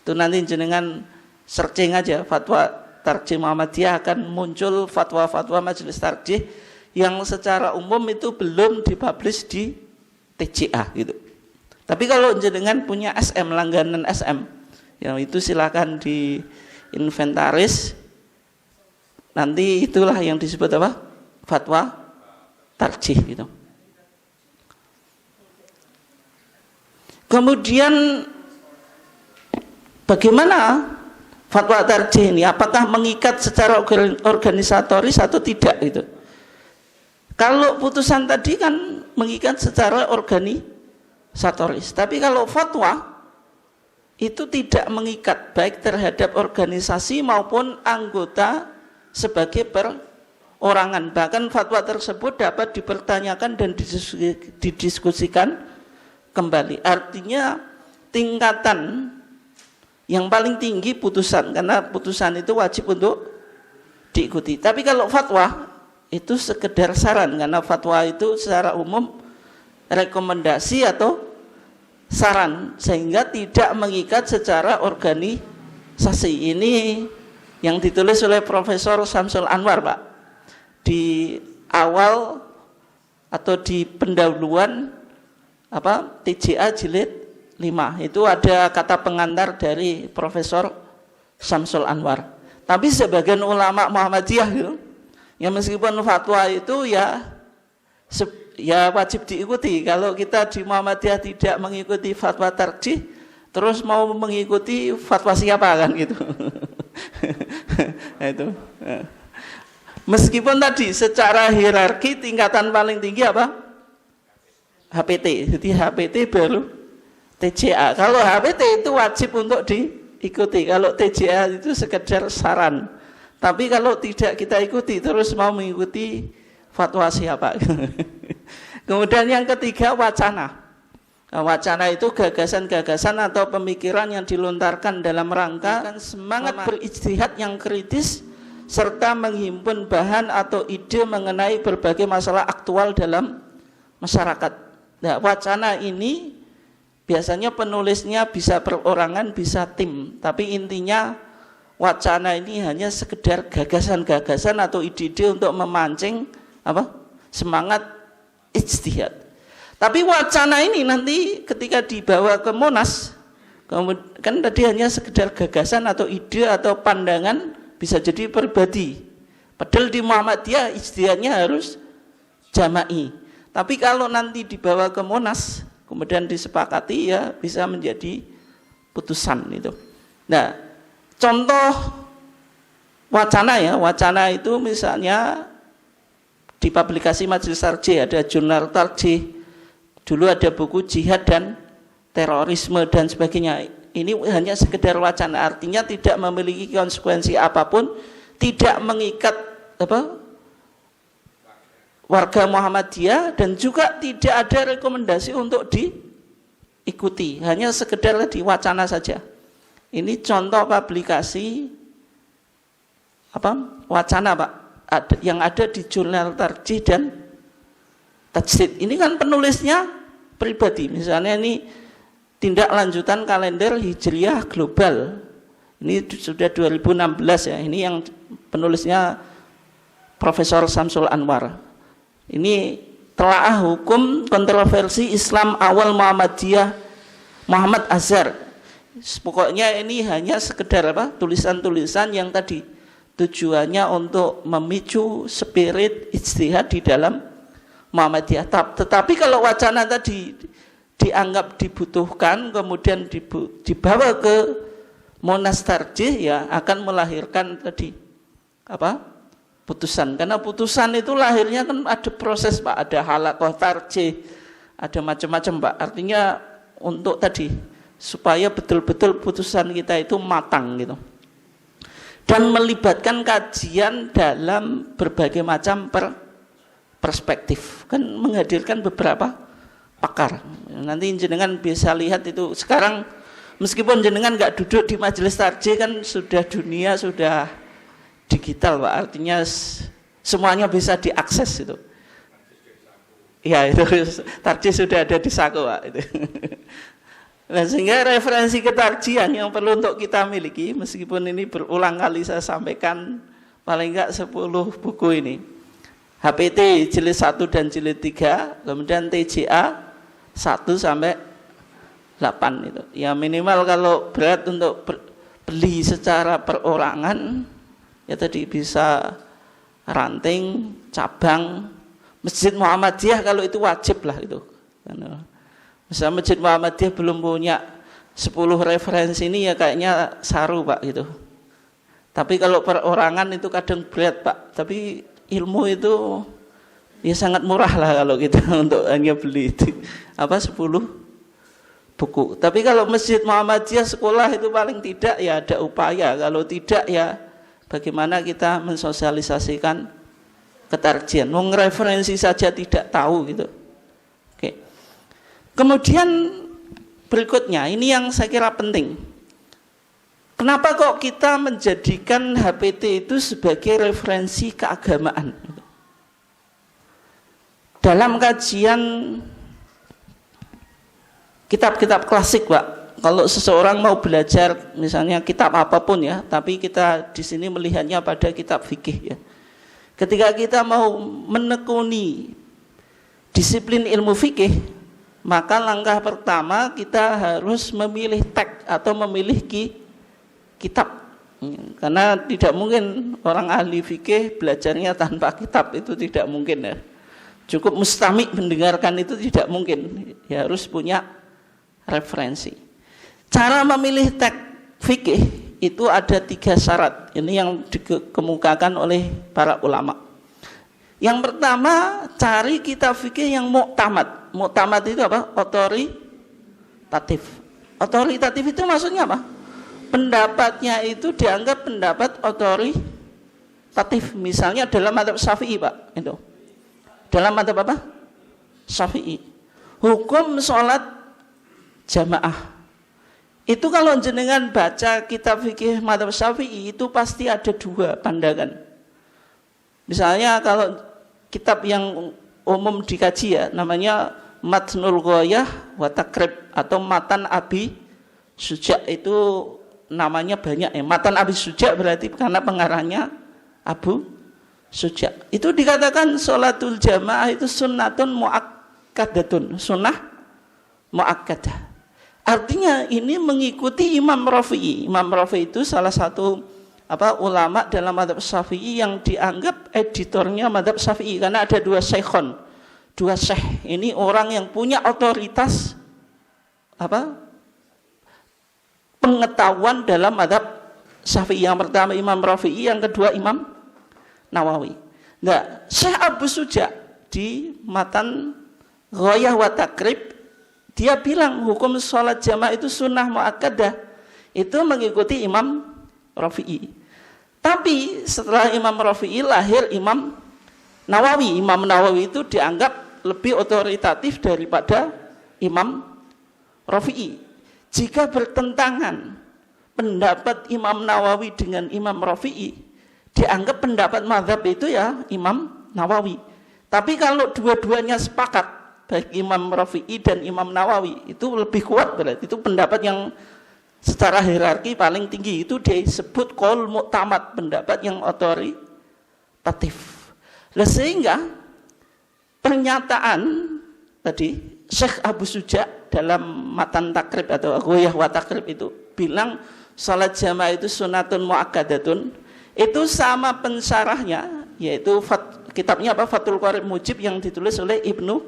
Itu nanti jenengan searching aja fatwa tarjih Muhammadiyah, akan muncul fatwa-fatwa majelis tarjih yang secara umum itu belum dipublish di TJA gitu. Tapi kalau jenengan punya SM, langganan SM, yang itu silakan di inventaris. Nanti itulah yang disebut apa? Fatwa tarjih gitu. Kemudian bagaimana fatwa tarjih ini? Apakah mengikat secara organisatoris atau tidak gitu? Kalau putusan tadi kan mengikat secara organisatoris, tapi kalau fatwa itu tidak mengikat baik terhadap organisasi maupun anggota sebagai perorangan. Bahkan fatwa tersebut dapat dipertanyakan dan didiskusikan kembali. Artinya tingkatan yang paling tinggi putusan, karena putusan itu wajib untuk diikuti. Tapi kalau fatwa itu sekedar saran, karena fatwa itu secara umum rekomendasi atau saran, sehingga tidak mengikat secara organisasi. Ini yang ditulis oleh Profesor Syamsul Anwar Pak, di awal atau di pendahuluan TJA jilid 5 itu ada kata pengantar dari Profesor Syamsul Anwar. Tapi sebagian ulama Muhammadiyah gitu, ya meskipun fatwa itu ya wajib diikuti. Kalau kita di Muhammadiyah tidak mengikuti fatwa tarjih, terus mau mengikuti fatwa siapa kan gitu. Itu. Meskipun tadi secara hierarki tingkatan paling tinggi apa? HPT. Jadi HPT baru TJA. Kalau HPT itu wajib untuk diikuti. Kalau TJA itu sekedar saran. Tapi kalau tidak kita ikuti, terus mau mengikuti fatwa siapa? Kemudian yang ketiga, wacana. Wacana itu gagasan-gagasan atau pemikiran yang dilontarkan dalam rangka semangat berijtihad yang kritis serta menghimpun bahan atau ide mengenai berbagai masalah aktual dalam masyarakat. Nah, wacana ini biasanya penulisnya bisa perorangan, bisa tim, tapi intinya wacana ini hanya sekedar gagasan-gagasan atau ide-ide untuk memancing semangat ijtihad. Tapi wacana ini nanti ketika dibawa ke Monas, Kan tadi hanya sekedar gagasan atau ide atau pandangan, bisa jadi pribadi. Padahal di Muhammadiyah ijtihadnya harus jama'i. Tapi kalau nanti dibawa ke Monas, kemudian disepakati, ya bisa menjadi putusan itu. Nah, contoh wacana ya, wacana itu misalnya di publikasi Majelis Tarjih, ada jurnal Tarjih, dulu ada buku Jihad dan Terorisme dan sebagainya. Ini hanya sekedar wacana, artinya tidak memiliki konsekuensi apapun, tidak mengikat warga Muhammadiyah, dan juga tidak ada rekomendasi untuk diikuti, hanya sekedar di wacana saja. Ini contoh publikasi wacana Pak, yang ada di jurnal Tarjih dan Tajdid. Ini kan penulisnya pribadi, misalnya ini tindak lanjutan kalender Hijriyah global. Ini sudah 2016 ya. Ini yang penulisnya Profesor Samsul Anwar. Ini telaah hukum kontroversi Islam awal Muhammadiyah Muhammad Azhar. Pokoknya ini hanya sekedar tulisan-tulisan yang tadi tujuannya untuk memicu spirit ijtihad di dalam Muhammadiyah. Tetapi kalau wacana tadi dianggap dibutuhkan, kemudian dibawa ke Monas Tarjih, ya akan melahirkan tadi putusan. Karena putusan itu lahirnya kan ada proses Pak, ada halaqah tarjih, ada macam-macam Pak. Artinya untuk tadi supaya betul-betul putusan kita itu matang gitu. Dan melibatkan kajian dalam berbagai macam perspektif. Kan menghadirkan beberapa pakar. Nanti jenengan bisa lihat itu sekarang, meskipun jenengan nggak duduk di Majelis Tarjih, kan sudah dunia sudah digital Pak, artinya semuanya bisa diakses itu. Ya itu Tarjih sudah ada di saku Pak itu. Nah, sehingga referensi ketarjihan yang perlu untuk kita miliki, meskipun ini berulang kali saya sampaikan, paling enggak 10 buku ini. HPT jilid 1 dan jilid 3, kemudian TJA 1 sampai 8 itu. Ya minimal kalau berat untuk beli secara perorangan, ya tadi bisa ranting, cabang, Masjid Muhammadiyah kalau itu wajib lah itu. Misalnya Masjid Muhammadiyah belum punya 10 referensi ini, ya kayaknya saru Pak gitu. Tapi kalau perorangan itu kadang berat Pak. Tapi ilmu itu ya sangat murah lah kalau kita untuk hanya beli itu 10 buku. Tapi kalau Masjid Muhammadiyah sekolah itu paling tidak ya ada upaya. Kalau tidak ya bagaimana kita mensosialisasikan ketarjihan. Referensi saja tidak tahu gitu. Oke. Kemudian berikutnya ini yang saya kira penting. Kenapa kok kita menjadikan HPT itu sebagai referensi keagamaan? Dalam kajian kitab-kitab klasik Pak, kalau seseorang mau belajar misalnya kitab apapun ya, tapi kita di sini melihatnya pada kitab fikih ya. Ketika kita mau menekuni disiplin ilmu fikih, maka langkah pertama kita harus memilih teks atau memilih kitab. Karena tidak mungkin orang ahli fikih belajarnya tanpa kitab, itu tidak mungkin ya. Cukup mustami' mendengarkan itu tidak mungkin, ya harus punya referensi. Cara memilih teks fikih itu ada 3 syarat. Ini yang dikemukakan oleh para ulama. Yang pertama, cari kitab fikih yang muktamad. Muktamad itu apa? Otoritatif. Otoritatif itu maksudnya apa? Pendapatnya itu dianggap pendapat otoritatif. Misalnya dalam mazhab Syafi'i Pak, itu. Dalam mazhab apa? Syafi'i. Hukum sholat jamaah. Itu kalau jenengan baca kitab fikih mazhab Syafi'i itu pasti ada 2 pandangan. Misalnya kalau kitab yang umum dikaji ya, namanya Matnul Ghoyah wa Takrib atau Matan Abi Suja, itu namanya banyak ya. Matan Abi Suja berarti karena pengarangnya Abu Suja. Itu dikatakan sholatul jamaah itu sunnatun muakkadatun, sunnah muakkadah. Artinya ini mengikuti Imam Rafi'i. Imam Rafi'i itu salah satu ulama dalam mazhab Syafi'i yang dianggap editornya mazhab Syafi'i, karena ada dua syekhon, dua syekh. Ini orang yang punya otoritas pengetahuan dalam mazhab Syafi'i. Yang pertama Imam Rafi'i, yang kedua Imam Nawawi. Nah, Syekh Abu Suja di matan Ghayah wa Takrib dia bilang hukum sholat jamaah itu sunnah muakkadah, itu mengikuti Imam Rafi'i. Tapi setelah Imam Rafi'i lahir Imam Nawawi. Imam Nawawi itu dianggap lebih otoritatif daripada Imam Rafi'i. Jika bertentangan pendapat Imam Nawawi dengan Imam Rafi'i, dianggap pendapat mazhab itu ya Imam Nawawi. Tapi kalau dua-duanya sepakat, baik Imam Rafi'i dan Imam Nawawi, itu lebih kuat berarti. Itu pendapat yang secara hierarki paling tinggi, itu disebut qaul mu'tamad, pendapat yang otoritatif. Nah, sehingga pernyataan tadi Syekh Abu Suja dalam matan takrib atau Ghayah wa Takrib itu bilang salat jamaah itu sunatun muakkadatun, itu sama pensyarahnya, yaitu kitabnya Fathul Qarib Mujib yang ditulis oleh Ibnu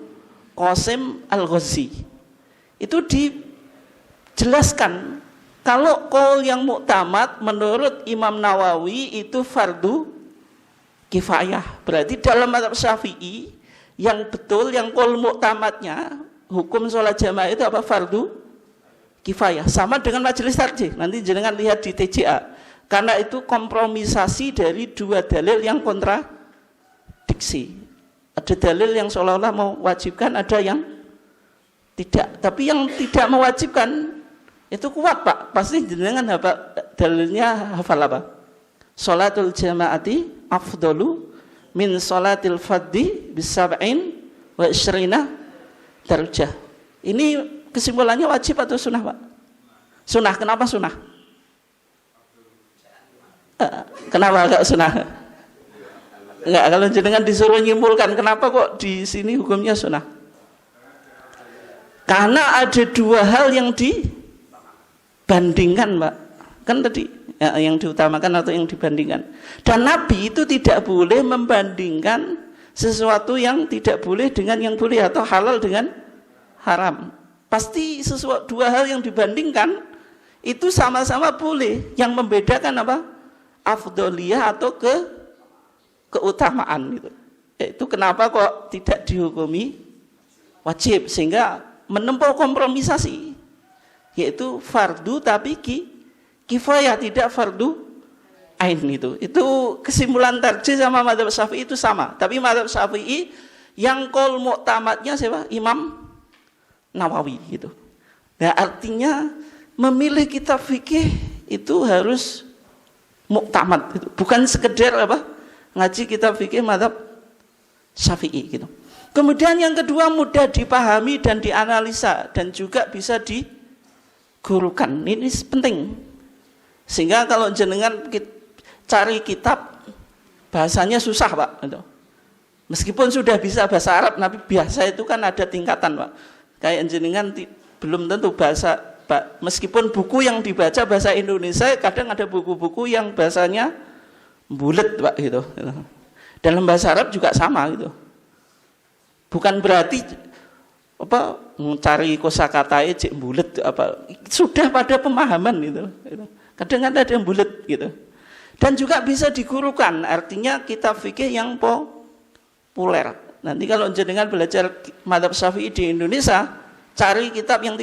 Qasim Al-Ghazi. Itu dijelaskan kalau qaul yang muktamad menurut Imam Nawawi itu fardu kifayah. Berarti dalam mazhab Syafi'i yang betul, yang qaul muktamadnya hukum sholat jamaah itu fardu kifayah. Sama dengan majelis tarjih. Nanti jenengan lihat di TJA. Karena itu kompromisasi dari dua dalil yang kontradiksi. Ada dalil yang seolah-olah mewajibkan, ada yang tidak. Tapi yang tidak mewajibkan itu kuat, Pak. Pasti jenengan dalilnya hafal apa? Sholatul jamaati afdalu min sholatil fadhi bisab'in wa isyrina darajah. Ini kesimpulannya wajib atau sunnah, Pak? Sunnah. Kenapa sunnah? Kenapa enggak sunnah? Enggak, kalau jenengan disuruh nyimpulkan kenapa kok di sini hukumnya sunnah? Karena ada dua hal yang dibandingkan, Pak. Kan tadi ya, yang diutamakan atau yang dibandingkan. Dan Nabi itu tidak boleh membandingkan sesuatu yang tidak boleh dengan yang boleh, atau halal dengan haram. Pasti sesuatu dua hal yang dibandingkan itu sama-sama boleh. Yang membedakan afdoliyah atau keutamaan gitu. Itu kenapa kok tidak dihukumi wajib, sehingga menempuh kompromisasi, yaitu fardu tapi kifayah, tidak fardu ain. Itu kesimpulan tarjih sama mazhab Syafi'i itu sama. Tapi mazhab Syafi'i yang qaul mu'tamadnya siapa? Imam Nawawi gitu. Nah, artinya memilih kitab fikih itu harus mu'tamad gitu. Bukan sekedar ngaji kitab fikih mazhab Syafi'i gitu. Kemudian yang kedua, mudah dipahami dan dianalisa dan juga bisa digurukan. Ini penting. Sehingga kalau jenengan cari kitab bahasanya susah, Pak. Meskipun sudah bisa bahasa Arab, tapi biasa itu kan ada tingkatan, Pak. Kayak jenengan belum tentu bahasa, Pak. Meskipun buku yang dibaca bahasa Indonesia, kadang ada buku-buku yang bahasanya bulet, Pak, gitu. Dalam bahasa Arab juga sama gitu. Bukan berarti mencari kosakata cek bulet sudah pada pemahaman gitu. Kadang ada yang bulet gitu. Dan juga bisa digurukan, artinya kitab fikih yang populer. Nanti kalau jenengan belajar mazhab Syafi'i di Indonesia, cari kitab yang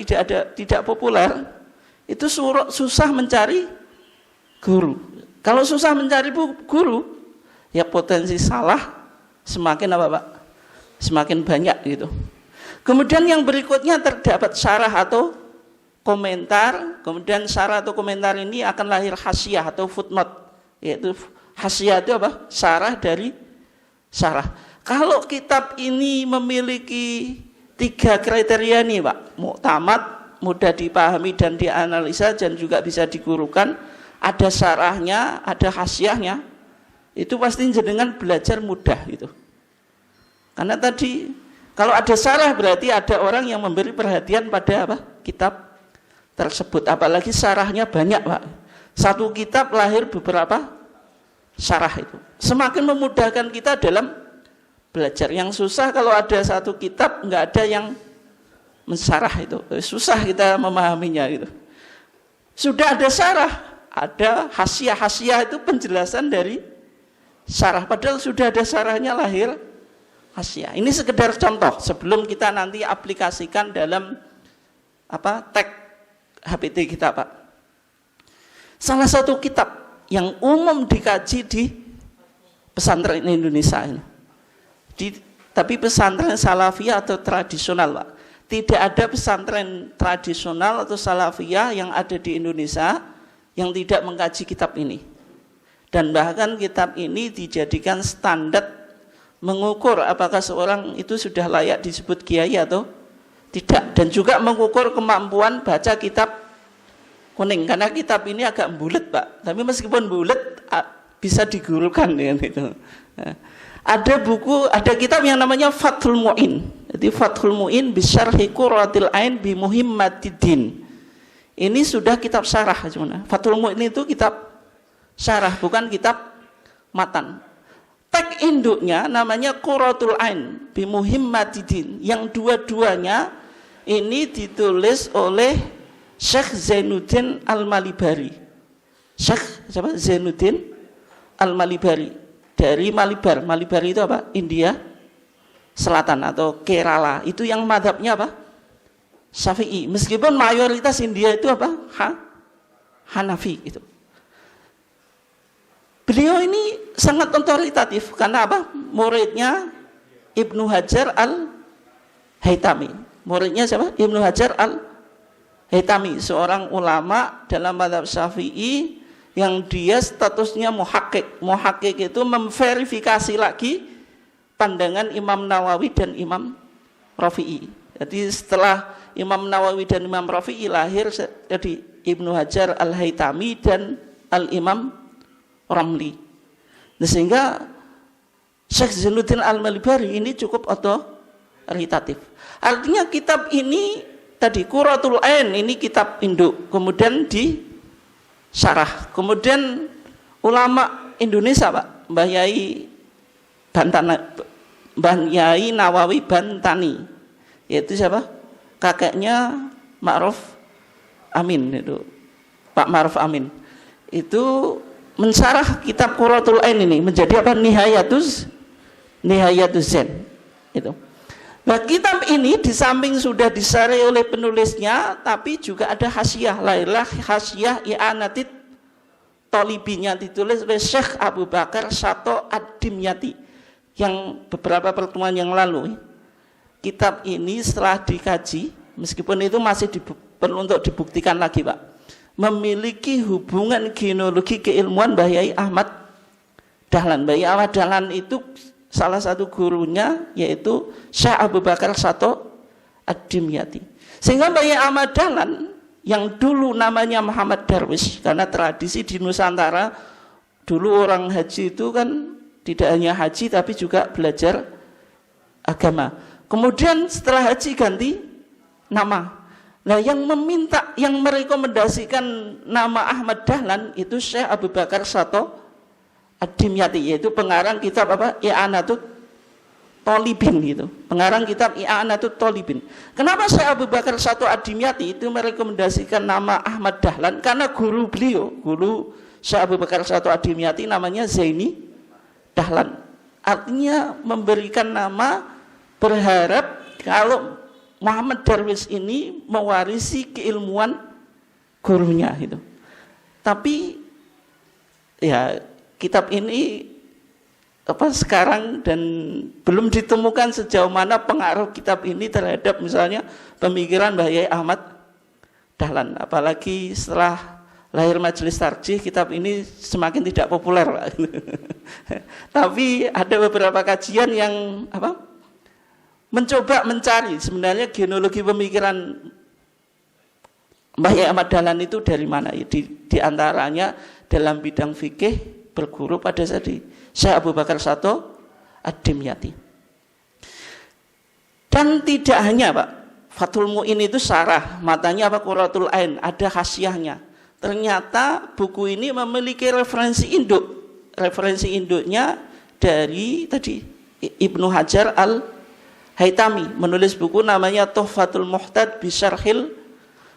tidak populer, itu susah mencari guru. Kalau susah mencari guru, ya potensi salah semakin Pak? Semakin banyak gitu. Kemudian yang berikutnya terdapat syarah atau komentar. Kemudian syarah atau komentar ini akan lahir hasyiah atau footnote. Yaitu hasyiah itu syarah dari syarah. Kalau kitab ini memiliki 3 kriteria nih, Pak. Mu'tamad, mudah dipahami dan dianalisa, dan juga bisa digurukan. Ada syarahnya, ada hasyiahnya. Itu pasti jenengan belajar mudah gitu. Karena tadi kalau ada syarah berarti ada orang yang memberi perhatian pada kitab tersebut, apalagi syarahnya banyak Pak. Satu kitab lahir beberapa syarah itu. Semakin memudahkan kita dalam belajar. Yang susah kalau ada satu kitab nggak ada yang mensyarah itu, susah kita memahaminya gitu. Sudah ada syarah, ada hasiah itu penjelasan dari syarah, padahal sudah ada syarahnya lahir hasiah. Ini sekedar contoh sebelum kita nanti aplikasikan dalam teks HPT kita Pak. Salah satu kitab yang umum dikaji di pesantren Indonesia ini, tapi pesantren salafiyah atau tradisional Pak. Tidak ada pesantren tradisional atau salafiyah yang ada di Indonesia yang tidak mengkaji kitab ini. Dan bahkan kitab ini dijadikan standar mengukur apakah seorang itu sudah layak disebut kiai atau tidak. Dan juga mengukur kemampuan baca kitab kuning. Karena kitab ini agak bulat Pak. Tapi meskipun bulat bisa digurukan dengan itu. Ada kitab yang namanya Fathul Mu'in. Jadi Fathul Mu'in bisyarhi Qurratil Ain bi Muhimmatiddin. Ini sudah kitab syarah sebenarnya. Fathul Mu'in itu kitab syarah, bukan kitab matan. Teks induknya namanya Qurratul Ain bi Muhimmatiddin. Yang dua-duanya ini ditulis oleh Syekh Zainuddin Al-Malibari. Syekh siapa? Zainuddin Al-Malibari. Dari Malibar. Malibar itu apa? India Selatan atau Kerala. Itu yang madhabnya apa? Syafi'i. Meskipun mayoritas India itu apa? Hanafi itu. Beliau ini sangat otoritatif karena apa? Muridnya Ibnu Hajar Al-Haytami. Muridnya siapa? Ibnu Hajar Al-Haytami, seorang ulama dalam madhab Syafi'i yang dia statusnya muhakkik. Muhakkik itu memverifikasi lagi pandangan Imam Nawawi dan Imam Rafi'i. Jadi setelah Imam Nawawi dan Imam Rafi'i lahir jadi Ibnu Hajar Al-Haytami dan Al-Imam Ramli. Nah, sehingga Syekh Zainuddin Al-Malibari ini cukup otoritatif. Artinya kitab ini tadi Qurratul Ain ini kitab induk, kemudian di syarah. Kemudian ulama Indonesia Pak, Mbah Yai Nawawi Bantani, yaitu siapa? Kakeknya Ma'ruf Amin itu, Pak Ma'ruf Amin. Itu mensyarah kitab Qurratul Ain ini menjadi apa? Nihayatuz Zain. Itu. Nah, kitab ini di samping sudah disyarah oleh penulisnya, tapi juga ada hasiah, lahirlah hasiah I'anatit Tholibinya ditulis oleh Syekh Abu Bakar Sato Ad-Dimyati yang beberapa pertemuan yang lalu. Kitab ini setelah dikaji, meskipun itu masih perlu untuk dibuktikan lagi Pak, memiliki hubungan genealogi keilmuan Mbah Yai Ahmad Dahlan. Mbah Yai Ahmad Dahlan itu salah satu gurunya yaitu Syekh Abu Bakar Sato Ad-Dimyati. Sehingga Mbah Yai Ahmad Dahlan yang dulu namanya Muhammad Darwis, karena tradisi di Nusantara dulu orang haji itu kan tidak hanya haji tapi juga belajar agama. Kemudian setelah haji ganti nama. Nah, yang merekomendasikan nama Ahmad Dahlan itu Syekh Abu Bakar Sato Ad-Dimyati, yaitu pengarang kitab apa? I'anatut Tholibin gitu. Pengarang kitab I'anatut Tholibin. Kenapa Syekh Abu Bakar Sato Ad-Dimyati itu merekomendasikan nama Ahmad Dahlan? Karena guru beliau, guru Syekh Abu Bakar Sato Ad-Dimyati namanya Zaini Dahlan. Artinya memberikan nama berharap kalau Muhammad Darwis ini mewarisi keilmuan gurunya gitu. Tapi ya kitab ini sekarang dan belum ditemukan sejauh mana pengaruh kitab ini terhadap misalnya pemikiran Mbah Yai Ahmad Dahlan. Apalagi setelah lahir Majelis Tarjih, kitab ini semakin tidak populer Pak. Tapi ada beberapa kajian yang mencoba mencari sebenarnya genealogi pemikiran Mbah Yai Ahmad Dahlan itu dari mana. Di antaranya dalam bidang fikih berguru pada Syekh Abu Bakar Sato Ad-Dimyati. Dan tidak hanya Pak, Fathul Mu'in itu syarah, matanya apa? Qurratul Ain, ada khasiahnya. Ternyata buku ini memiliki referensi induk. Referensi induknya dari tadi Ibnu Hajar Al-Haytami menulis buku namanya Tuhfatul Muhtad bi Syarhil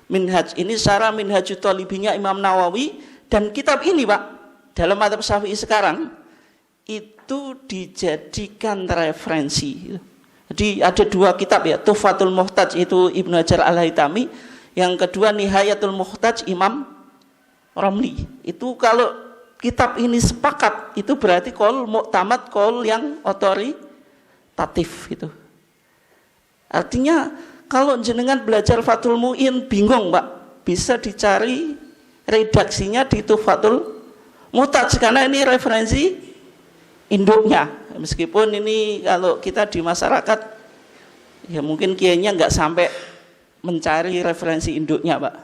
Minhaj. Ini syarah Minhajut Thalibinya Imam Nawawi, dan kitab ini Pak dalam mazhab Syafi'i sekarang itu dijadikan referensi. Jadi ada dua kitab ya, Tuhfatul Muhtaj itu Ibnu Hajar Al-Haytami, yang kedua Nihayatul Muhtaj Imam Romli. Itu kalau kitab ini sepakat itu berarti qaul mu'tamad, qaul yang otoritatif itu. Artinya kalau jenengan belajar Fathul Mu'in bingung Pak, bisa dicari redaksinya di Tuhfatul Muhtaj karena ini referensi induknya. Meskipun ini kalau kita di masyarakat ya mungkin kiainya nggak sampai mencari referensi induknya Pak,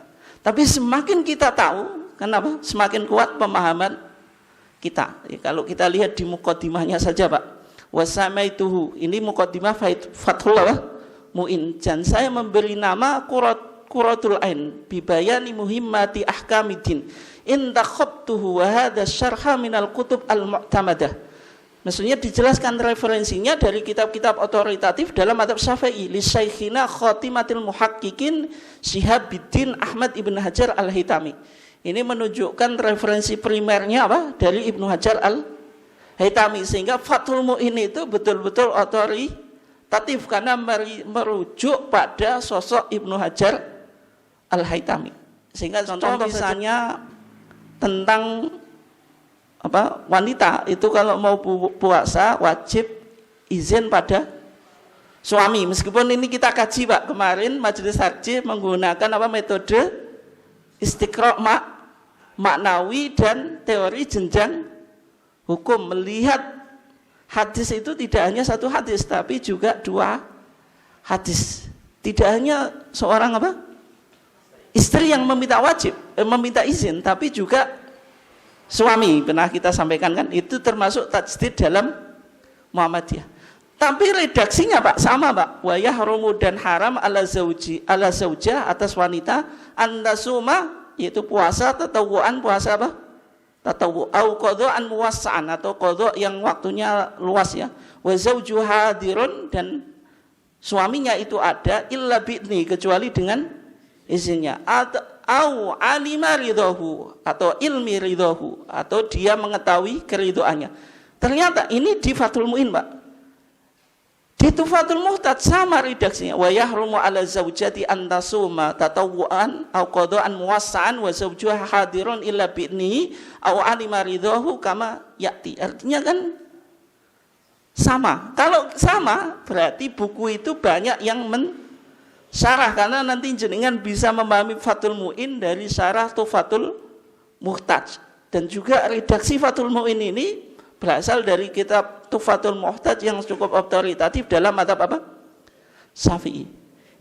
tapi semakin kita tahu, kenapa? Semakin kuat pemahaman kita ya, kalau kita lihat di muqaddimahnya saja Pak, wasamaituhu, ini muqaddimah Fathul Mu'in, dan saya memberi nama Qurratul Ain bibayani muhimmati ahkamidin in takhabtuhu wa hadha syarha minal kutub al-mu'tamadah. Maksudnya dijelaskan referensinya dari kitab-kitab otoritatif dalam mazhab Syafi'i li Syaikhina Khatimatil Muhaqqiqin Syihabuddin Ahmad Ibn Hajar Al-Haytami. Ini menunjukkan referensi primernya apa? Dari Ibnu Hajar Al-Haytami, sehingga Fathul Mu'in itu betul-betul otoritatif karena merujuk pada sosok Ibnu Hajar Al-Haytami. Sehingga contoh misalnya tentang wanita itu kalau mau puasa wajib izin pada suami. Meskipun ini kita kaji Pak, kemarin majelis harji menggunakan metode istiqra' maknawi dan teori jenjang hukum, melihat hadis itu tidak hanya satu hadis tapi juga dua hadis. Tidak hanya seorang istri yang meminta meminta izin, tapi juga suami. Pernah kita sampaikan kan, itu termasuk tajdid dalam Muhammadiyah. Tapi redaksinya Pak sama Pak, wa yahrumu, dan haram ala zaujah atas wanita antasuma, yaitu puasa tatawuan, puasa tatawu, au qadha'an muwassa'an, atau qadha' yang waktunya luas ya. Wa zauju hadirun, dan suaminya itu ada, illa bi'ni, kecuali dengan izinnya. Au alima ridhahu, atau ilmi ridhahu, atau dia mengetahui keridhoannya. Ternyata ini di Fathul Mu'in Pak. Di Tuhfatul Muhtaj sama redaksinya, wa yahrumu ala zaujati antasuma tatawuan au qadha'an muwassa'an wa zawjuha hadirun illa bi'nihi au alima ridhahu kama ya'ti. Artinya kan sama. Kalau sama berarti buku itu banyak yang syarah, karena nanti jenengan bisa memahami Fathul Mu'in dari syarah Tuhfatul Muhtaj. Dan juga redaksi Fathul Mu'in ini berasal dari kitab Tuhfatul Muhtaj yang cukup otoritatif dalam mazhab Syafi'i.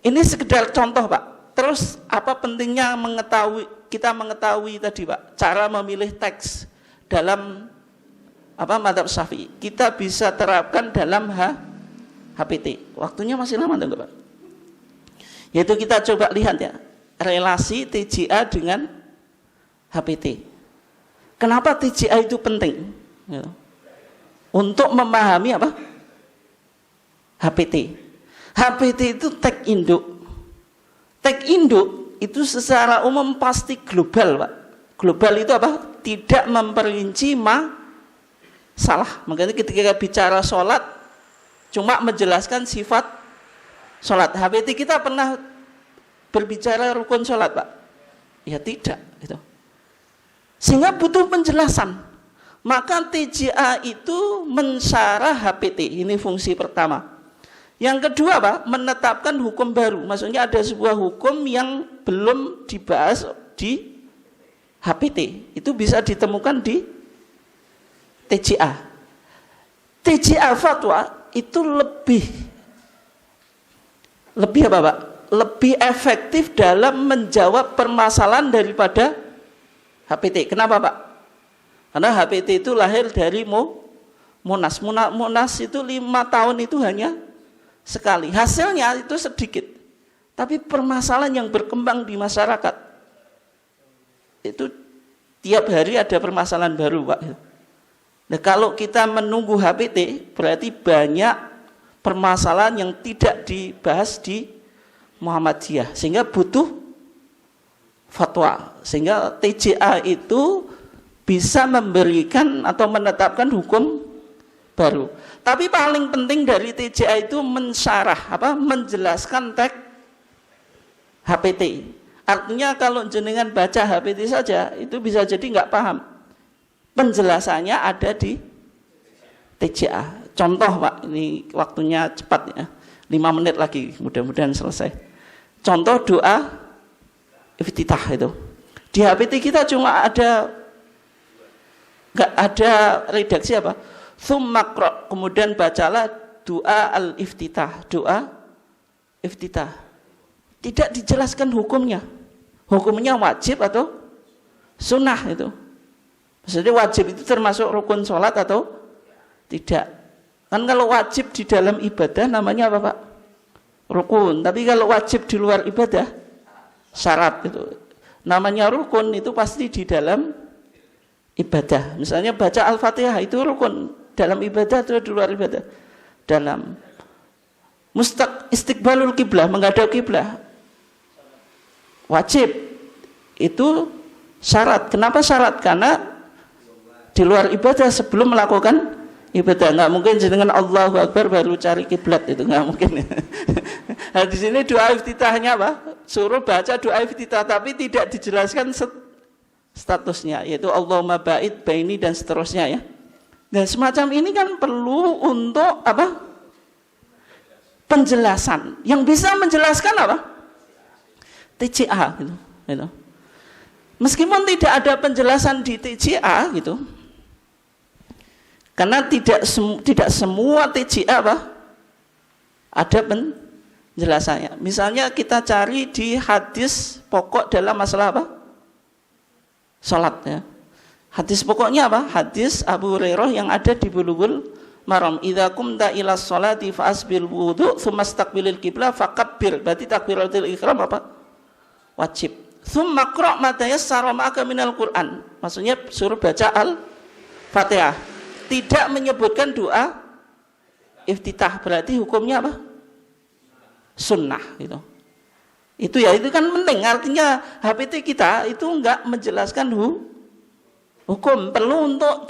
Ini sekedar contoh Pak. Terus apa pentingnya kita mengetahui tadi Pak, cara memilih teks dalam mazhab Syafi'i. Kita bisa terapkan dalam HPT. Waktunya masih lama enggak Pak? Yaitu kita coba lihat ya, relasi TJA dengan HPT. Kenapa TJA itu penting? Ya. Untuk memahami HPT. HPT itu tag induk. Tag induk itu secara umum pasti global Pak. Global itu tidak memperinci masalah. Makanya ketika bicara sholat cuma menjelaskan sifat sholat. HPT kita pernah berbicara rukun sholat Pak? Ya tidak gitu. Sehingga butuh penjelasan. Maka TJA itu mensyarah HPT. Ini fungsi pertama. Yang kedua Pak, menetapkan hukum baru. Maksudnya ada sebuah hukum yang belum dibahas di HPT. Itu bisa ditemukan di TJA. TJA fatwa itu lebih Pak? Lebih efektif dalam menjawab permasalahan daripada HPT. Kenapa Pak? Karena HPT itu lahir dari Munas. Munas itu 5 tahun itu hanya sekali. Hasilnya itu sedikit. Tapi permasalahan yang berkembang di masyarakat itu tiap hari ada permasalahan baru, Pak. Nah, kalau kita menunggu HPT, berarti banyak permasalahan yang tidak dibahas di Muhammadiyah, sehingga butuh fatwa, sehingga TJA itu bisa memberikan atau menetapkan hukum baru. Tapi paling penting dari TJA itu menjelaskan teks HPT. Artinya kalau jenengan baca HPT saja itu bisa jadi nggak paham. Penjelasannya ada di TJA. Contoh, Pak, ini waktunya cepat ya, 5 menit lagi mudah-mudahan selesai. Contoh doa iftitah itu di HPT kita cuma nggak ada redaksi apa, tsummakro, kemudian bacalah doa al-iftitah, doa iftitah. Tidak dijelaskan hukumnya wajib atau sunnah itu. Maksudnya wajib itu termasuk rukun sholat atau tidak. Kan kalau wajib di dalam ibadah namanya apa, Pak? Rukun. Tapi kalau wajib di luar ibadah syarat itu. Namanya rukun itu pasti di dalam ibadah. Misalnya baca Al-Fatihah itu rukun dalam ibadah atau di luar ibadah? Dalam. Istiqbalul kiblah, menghadap kiblah, wajib. Itu syarat. Kenapa syarat? Karena di luar ibadah sebelum melakukan ibadah, nggak mungkin dengan Allahu Akbar baru cari kiblat, itu nggak mungkin. Nah, di sini doa iftitahnya apa? Suruh baca doa iftitah, tapi tidak dijelaskan statusnya, yaitu Allahumma ba'id baini dan seterusnya ya. Dan semacam ini kan perlu untuk apa? Penjelasan. Yang bisa menjelaskan apa? TJA gitu. Meskipun tidak ada penjelasan di TJA gitu. Karena tidak semua TJA apa? Ada penjelasannya. Misalnya kita cari di hadis pokok dalam masalah apa? Salat ya. Hadis pokoknya apa? Hadis Abu Hurairah yang ada di Bulughul Maram. Idza qumta ila sholati fa asbil wudu tsumma istaqbilil qiblah fakabbir. Berarti takbiratul ihram apa? Wajib. Tsumma qra' ma tayassara ma'aka minal Qur'an. Maksudnya suruh baca Al-Fatihah. Tidak menyebutkan doa iftitah, berarti hukumnya apa? Sunnah gitu. Itu kan penting. Artinya HPT kita itu enggak menjelaskan hukum, perlu untuk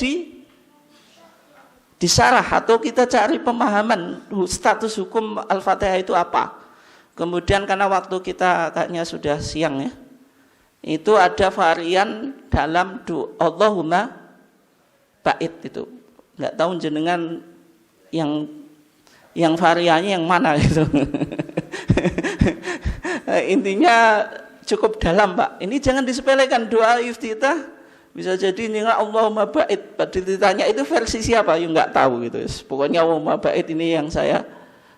disarah atau kita cari pemahaman status hukum Al-Fatihah itu apa. Kemudian karena waktu kita kayaknya sudah siang ya, itu ada varian dalam doa Allahumma ba'id itu. Nggak tahu jenengan yang variannya yang mana gitu. Intinya cukup dalam, Pak. Ini jangan disepelekan, doa iftitah bisa jadi ini Allahumma ba'id. Pada ditanya itu versi siapa? Ya nggak tahu gitu. Pokoknya Allahumma ba'id ini yang saya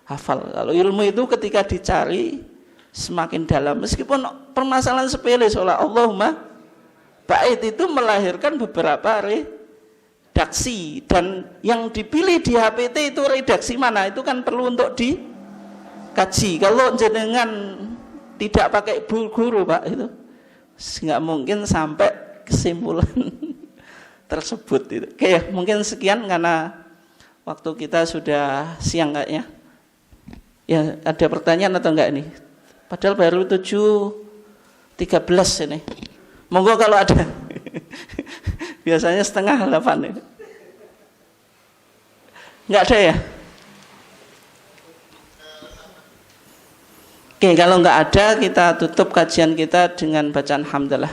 hafal. Kalau ilmu itu ketika dicari semakin dalam, meskipun permasalahan sepele soal Allahumma ba'id itu melahirkan beberapa redaksi, dan yang dipilih di HPT itu redaksi mana itu kan perlu untuk dikaji. Kalau jenengan tidak pakai guru, Pak, itu nggak mungkin sampai kesimpulan tersebut itu. Oke ya, mungkin sekian karena waktu kita sudah siang kayaknya. Ya, ada pertanyaan atau enggak ini? Padahal baru 7.13 ini. Monggo kalau ada. Biasanya 7:30 ini. Enggak ada ya? Oke, kalau enggak ada kita tutup kajian kita dengan bacaan hamdalah.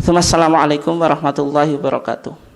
Assalamualaikum warahmatullahi wabarakatuh.